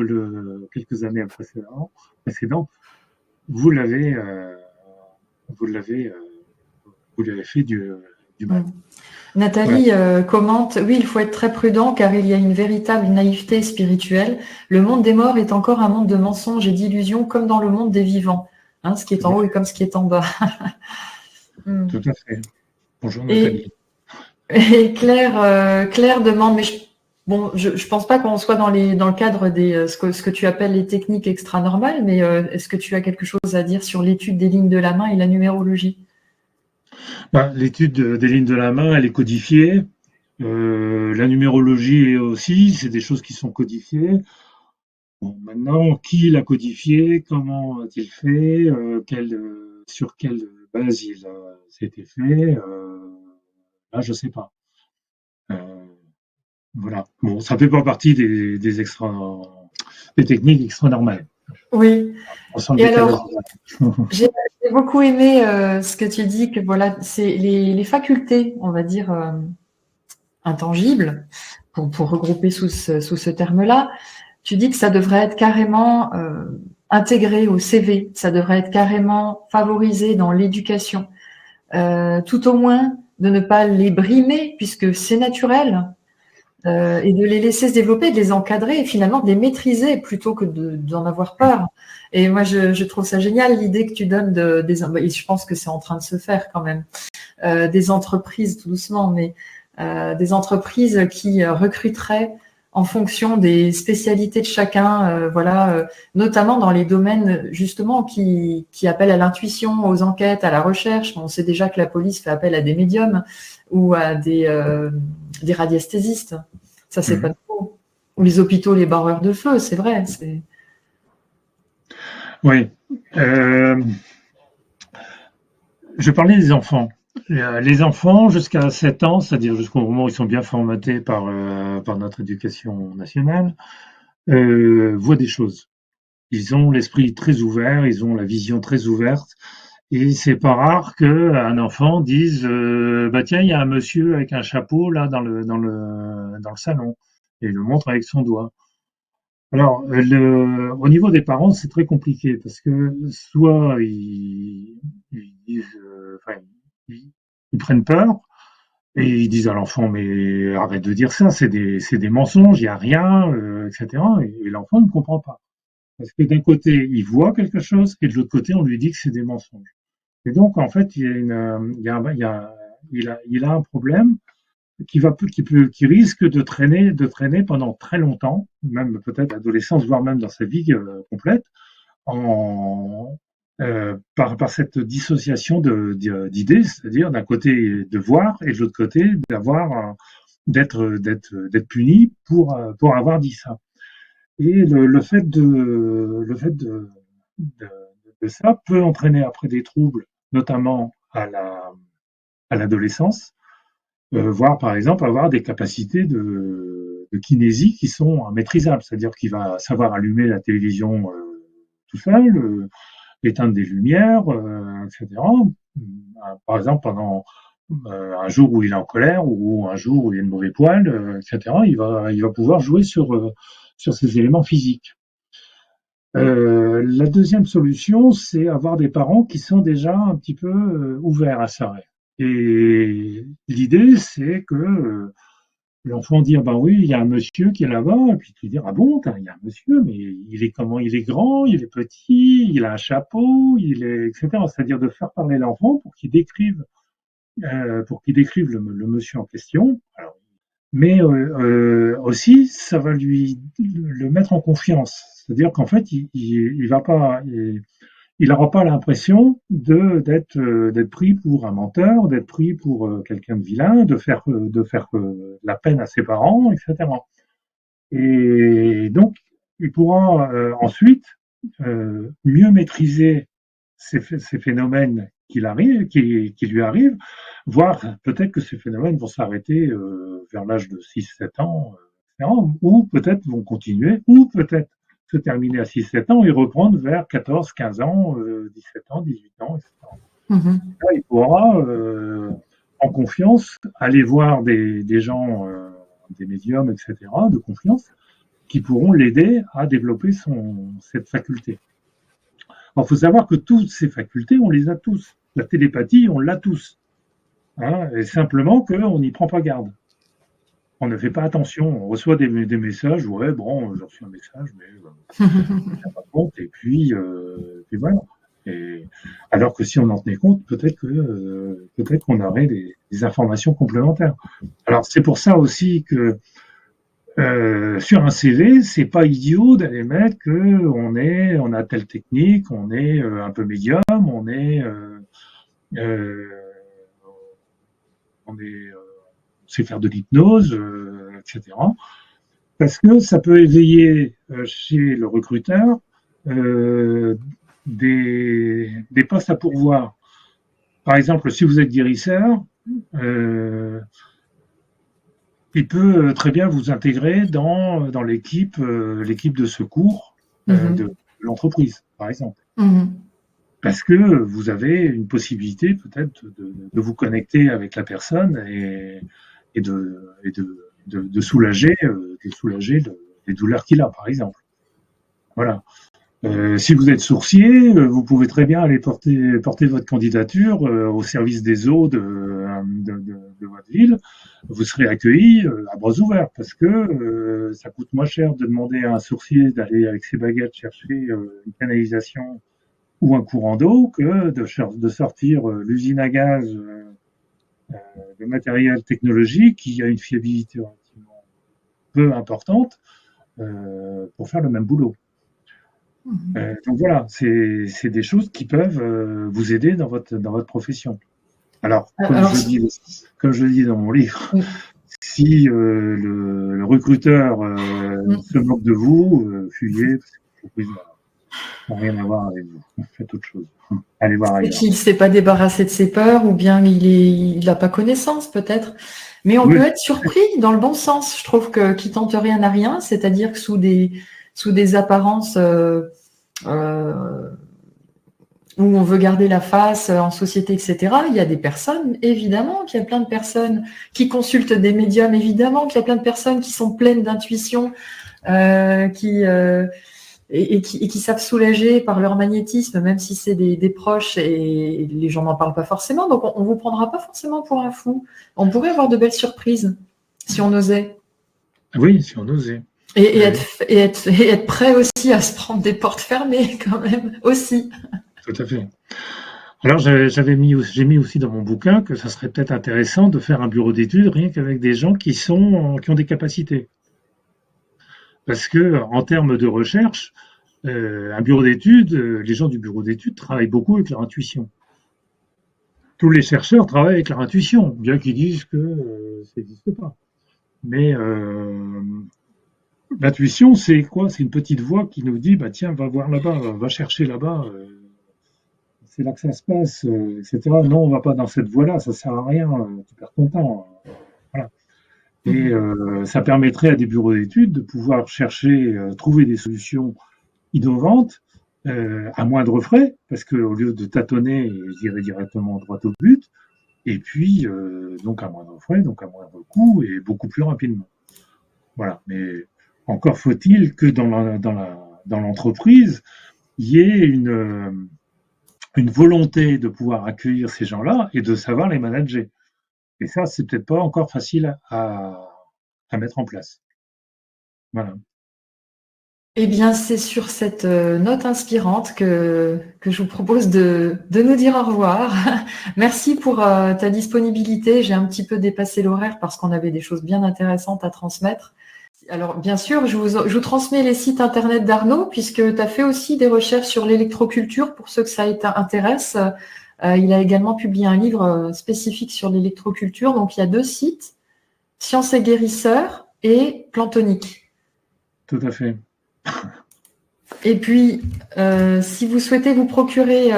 B: quelques années précédentes, vous l'avez fait du mal.
A: Nathalie commente, oui, il faut être très prudent car il y a une véritable naïveté spirituelle. Le monde des morts est encore un monde de mensonges et d'illusions comme dans le monde des vivants. Hein, ce qui est en haut et comme ce qui est en bas.
B: Tout à fait. Bonjour Nathalie.
A: Et Claire demande, mais je pense pas qu'on soit dans le cadre des ce que tu appelles les techniques extranormales, mais est-ce que tu as quelque chose à dire sur l'étude des lignes de la main et la numérologie?
B: L'étude des lignes de la main, elle est codifiée. La numérologie aussi, c'est des choses qui sont codifiées. Bon, maintenant, qui l'a codifié, comment a-t-il fait, sur quelle base c'était fait, là, je sais pas. Voilà. Bon, ça fait pas partie des techniques extra-normales.
A: Oui. Et alors, j'ai beaucoup aimé ce que tu dis, que voilà, c'est les facultés, on va dire, intangibles, pour regrouper sous ce terme-là. Tu dis que ça devrait être carrément intégré au CV, ça devrait être carrément favorisé dans l'éducation, tout au moins de ne pas les brimer puisque c'est naturel, et de les laisser se développer, de les encadrer et finalement de les maîtriser plutôt que d'en avoir peur. Et moi, je trouve ça génial l'idée que tu donnes et je pense que c'est en train de se faire quand même, des entreprises tout doucement, mais des entreprises qui recruteraient en fonction des spécialités de chacun, notamment dans les domaines justement qui appellent à l'intuition, aux enquêtes, à la recherche. On sait déjà que la police fait appel à des médiums ou à des radiesthésistes. Ça, c'est pas nouveau. Ou les hôpitaux, les barreurs de feu, c'est vrai.
B: Oui. Je parlais des enfants. Les enfants, jusqu'à 7 ans, c'est-à-dire jusqu'au moment où ils sont bien formatés par notre éducation nationale, voient des choses. Ils ont l'esprit très ouvert, ils ont la vision très ouverte, et c'est pas rare qu'un enfant dise bah tiens, il y a un monsieur avec un chapeau là dans le salon, et il le montre avec son doigt. Alors, au niveau des parents, c'est très compliqué parce que soit ils disent, enfin, ils prennent peur et ils disent à l'enfant mais arrête de dire ça, c'est des mensonges, il y a rien, etc. Et l'enfant ne comprend pas parce que d'un côté il voit quelque chose et de l'autre côté on lui dit que c'est des mensonges. Et donc en fait il y a il a un problème qui risque de traîner pendant très longtemps, même peut-être l'adolescence, voire même dans sa vie complète, par cette dissociation d'idées, c'est-à-dire d'un côté de voir et de l'autre côté d'être puni pour avoir dit ça. Et le fait de ça peut entraîner après des troubles, notamment à l'adolescence, voire par exemple avoir des capacités de kinésie qui sont maîtrisables, c'est-à-dire qu'il va savoir allumer la télévision tout seul, éteindre des lumières, etc. Par exemple, pendant un jour où il est en colère ou un jour où il a une mauvaise poêle, etc., il va pouvoir jouer sur ces éléments physiques. La deuxième solution, c'est avoir des parents qui sont déjà un petit peu ouverts à ça. Et l'idée, c'est que l'enfant dit ah ben oui, il y a un monsieur qui est là-bas, et puis tu dis ah bon, il y a un monsieur, mais il est comment? Il est grand, il est petit, il a un chapeau, etc. C'est-à-dire de faire parler l'enfant pour qu'il décrive le monsieur en question. Alors, mais aussi, ça va le mettre en confiance. C'est-à-dire qu'en fait, il va pas, il n'aura pas l'impression d'être pris pour un menteur, d'être pris pour quelqu'un de vilain, de faire la peine à ses parents, etc. Et donc, il pourra ensuite mieux maîtriser ces phénomènes qui lui arrivent, voire peut-être que ces phénomènes vont s'arrêter vers l'âge de 6-7 ans, etc., ou peut-être vont continuer, ou peut-être se terminer à 6-7 ans et reprendre vers 14-15 ans, 17 ans, 18 ans, etc.
A: Mm-hmm.
B: Là, il pourra, en confiance, aller voir des gens, des médiums, etc., de confiance, qui pourront l'aider à développer cette faculté. Il faut savoir que toutes ces facultés, on les a tous. La télépathie, on l'a tous. Hein, et simplement qu'on n'y prend pas garde. On ne fait pas attention. On reçoit des messages, ouais, bon, j'ai reçu un message, mais je ne tiens pas compte, et puis voilà. Et, alors que si on en tenait compte, peut-être qu'on aurait des informations complémentaires. Alors c'est pour ça aussi que sur un CV, c'est pas idiot d'aller mettre que on a telle technique, on est un peu médium, on sait faire de l'hypnose, etc. Parce que ça peut éveiller chez le recruteur des postes à pourvoir. Par exemple, si vous êtes guérisseur, il peut très bien vous intégrer dans l'équipe de secours de l'entreprise, par exemple.
A: Mm-hmm.
B: Parce que vous avez une possibilité peut-être de vous connecter avec la personne et de soulager les douleurs qu'il a, par exemple. Voilà. Si vous êtes sourcier, vous pouvez très bien aller porter votre candidature au service des eaux de votre ville. Vous serez accueilli à bras ouverts parce que ça coûte moins cher de demander à un sourcier d'aller avec ses baguettes chercher une canalisation ou un courant d'eau que de sortir l'usine à gaz de matériel technologique qui a une fiabilité peu importante pour faire le même boulot. Donc voilà, c'est des choses qui peuvent vous aider dans votre profession. Alors, comme je le dis dans mon livre, si le recruteur se moque de vous, fuyez, parce que l'entreprise n'a rien à voir avec vous. Faites autre chose. Allez voir ailleurs.
A: Qu'il ne s'est pas débarrassé de ses peurs, ou bien il n'a pas connaissance, peut-être. Mais on peut être surpris dans le bon sens. Je trouve que qui tente rien n'a rien, c'est-à-dire que sous des apparences où on veut garder la face en société, etc., il y a des personnes, évidemment, qu'il y a plein de personnes qui consultent des médiums, évidemment, qu'il y a plein de personnes qui sont pleines d'intuition, qui savent soulager par leur magnétisme, même si c'est des proches, et les gens n'en parlent pas forcément. Donc, on ne vous prendra pas forcément pour un fou. On pourrait avoir de belles surprises, si on osait.
B: Oui, si on osait.
A: Et être prêt aussi à se prendre des portes fermées, quand même, aussi.
B: Tout à fait. Alors, j'ai mis aussi dans mon bouquin que ça serait peut-être intéressant de faire un bureau d'études rien qu'avec des gens qui ont des capacités. Parce que, en termes de recherche, un bureau d'études, les gens du bureau d'études travaillent beaucoup avec leur intuition. Tous les chercheurs travaillent avec leur intuition, bien qu'ils disent que ça n'existe pas. Mais l'intuition, c'est quoi? C'est une petite voix qui nous dit, bah tiens, va voir là-bas, va chercher là-bas. C'est là que ça se passe, etc. Non, on va pas dans cette voie-là, ça sert à rien, tu perds ton temps. Voilà. Et ça permettrait à des bureaux d'études de pouvoir chercher, trouver des solutions innovantes à moindre frais, parce qu'au lieu de tâtonner, j'irai directement droit au but, et puis donc à moindre frais, donc à moindre coût, et beaucoup plus rapidement. Voilà. Mais encore faut-il que dans l'entreprise, il y ait une volonté de pouvoir accueillir ces gens-là et de savoir les manager. Et ça, c'est peut-être pas encore facile à mettre en place. Voilà.
A: Eh bien, c'est sur cette note inspirante que je vous propose de nous dire au revoir. Merci pour ta disponibilité. J'ai un petit peu dépassé l'horaire parce qu'on avait des choses bien intéressantes à transmettre. Alors, bien sûr, je vous transmets les sites internet d'Arnaud, puisque tu as fait aussi des recherches sur l'électroculture, pour ceux que ça intéresse. Il a également publié un livre spécifique sur l'électroculture. Donc, il y a 2 sites, Science et Guérisseur et Plantonique.
B: Tout à fait.
A: Et puis, si vous souhaitez vous procurer...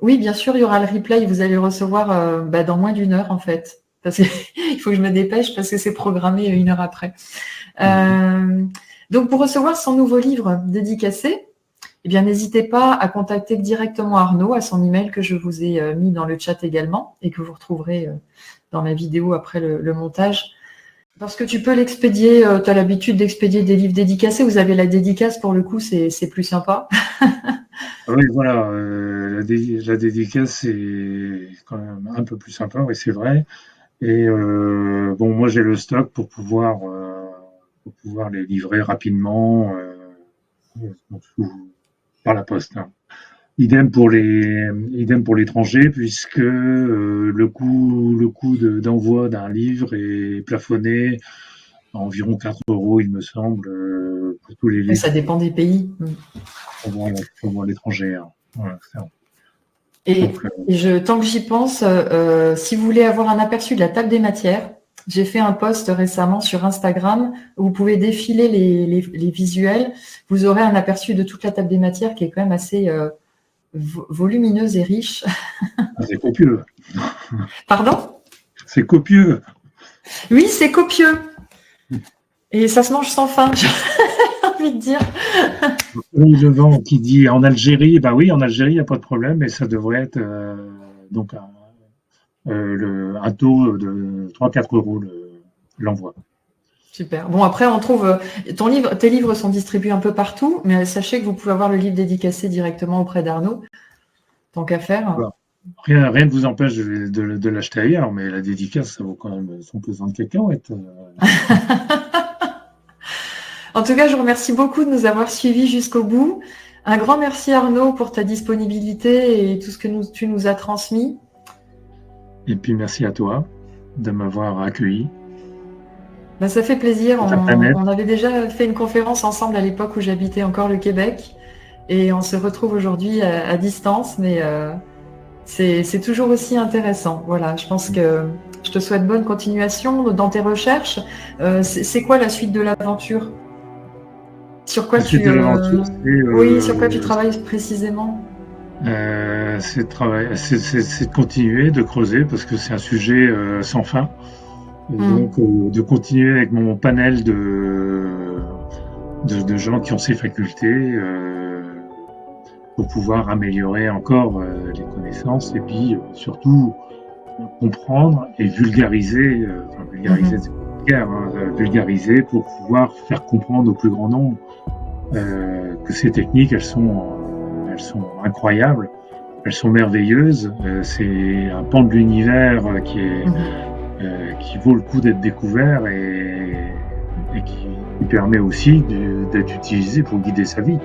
A: oui, bien sûr, il y aura le replay. Vous allez le recevoir dans moins d'1 heure, en fait. Parce qu'il faut que je me dépêche parce que c'est programmé 1 heure après. Donc, pour recevoir son nouveau livre dédicacé, eh bien, n'hésitez pas à contacter directement Arnaud à son email que je vous ai mis dans le chat également et que vous retrouverez dans la vidéo après le montage. Parce que tu peux l'expédier, tu as l'habitude d'expédier des livres dédicacés. Vous avez la dédicace, pour le coup, c'est plus sympa.
B: Oui, voilà, la dédicace, c'est quand même un peu plus sympa, oui, c'est vrai. Et bon, moi j'ai le stock pour pouvoir les livrer rapidement par la poste. Hein. Idem pour l'étranger, puisque le coût d'envoi d'un livre est plafonné à environ 4 €, il me semble, pour tous les livres.
A: Ça dépend des pays.
B: Pour voir l'étranger. Hein. Voilà, c'est ça.
A: Et tant que j'y pense, si vous voulez avoir un aperçu de la table des matières, j'ai fait un post récemment sur Instagram où vous pouvez défiler les visuels. Vous aurez un aperçu de toute la table des matières qui est quand même assez volumineuse et riche.
B: C'est copieux.
A: Pardon ?
B: C'est copieux.
A: Oui, c'est copieux. Et ça se mange sans fin, j'ai envie de dire.
B: Oui, le vent qui dit en Algérie, bah oui, en Algérie, il n'y a pas de problème, mais ça devrait être donc un taux de 3-4 € l'envoi.
A: Super. Bon, après, on trouve tes livres sont distribués un peu partout, mais sachez que vous pouvez avoir le livre dédicacé directement auprès d'Arnaud, tant qu'à faire.
B: Voilà. Rien ne vous empêche de l'acheter ailleurs, mais la dédicace, ça vaut quand même son pesant de cacahuètes.
A: En tout cas, je vous remercie beaucoup de nous avoir suivis jusqu'au bout. Un grand merci Arnaud pour ta disponibilité et tout ce que tu nous as transmis.
B: Et puis merci à toi de m'avoir accueilli.
A: Ben, ça fait plaisir.
B: sur ta planète.
A: On avait déjà fait une conférence ensemble à l'époque où j'habitais encore le Québec. Et on se retrouve aujourd'hui à distance, mais c'est toujours aussi intéressant. Voilà, je pense que je te souhaite bonne continuation dans tes recherches. C'est quoi la suite de l'aventure? Sur quoi
B: La suite de l'aventure,
A: oui, sur quoi tu travailles précisément?
B: c'est de continuer, de creuser, parce que c'est un sujet sans fin. Et donc, de continuer avec mon panel de gens qui ont ces facultés pour pouvoir améliorer encore les connaissances et puis surtout comprendre et vulgariser, c'est vulgaire, hein, vulgariser pour pouvoir faire comprendre au plus grand nombre que ces techniques, elles sont incroyables, elles sont merveilleuses. C'est un pan de l'univers qui vaut le coup d'être découvert et qui permet aussi d'être utilisé pour guider sa vie.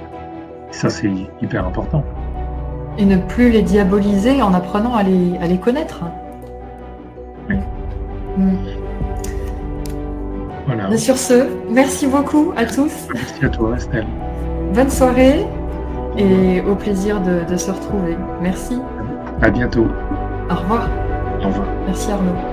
B: Et ça, c'est hyper important.
A: Et ne plus les diaboliser en apprenant à les connaître.
B: Oui. Voilà.
A: Mais sur ce, merci beaucoup à tous.
B: Merci à toi, Estelle.
A: Bonne soirée et au plaisir de se retrouver. Merci.
B: À bientôt.
A: Au revoir.
B: Au revoir.
A: Merci Arnaud.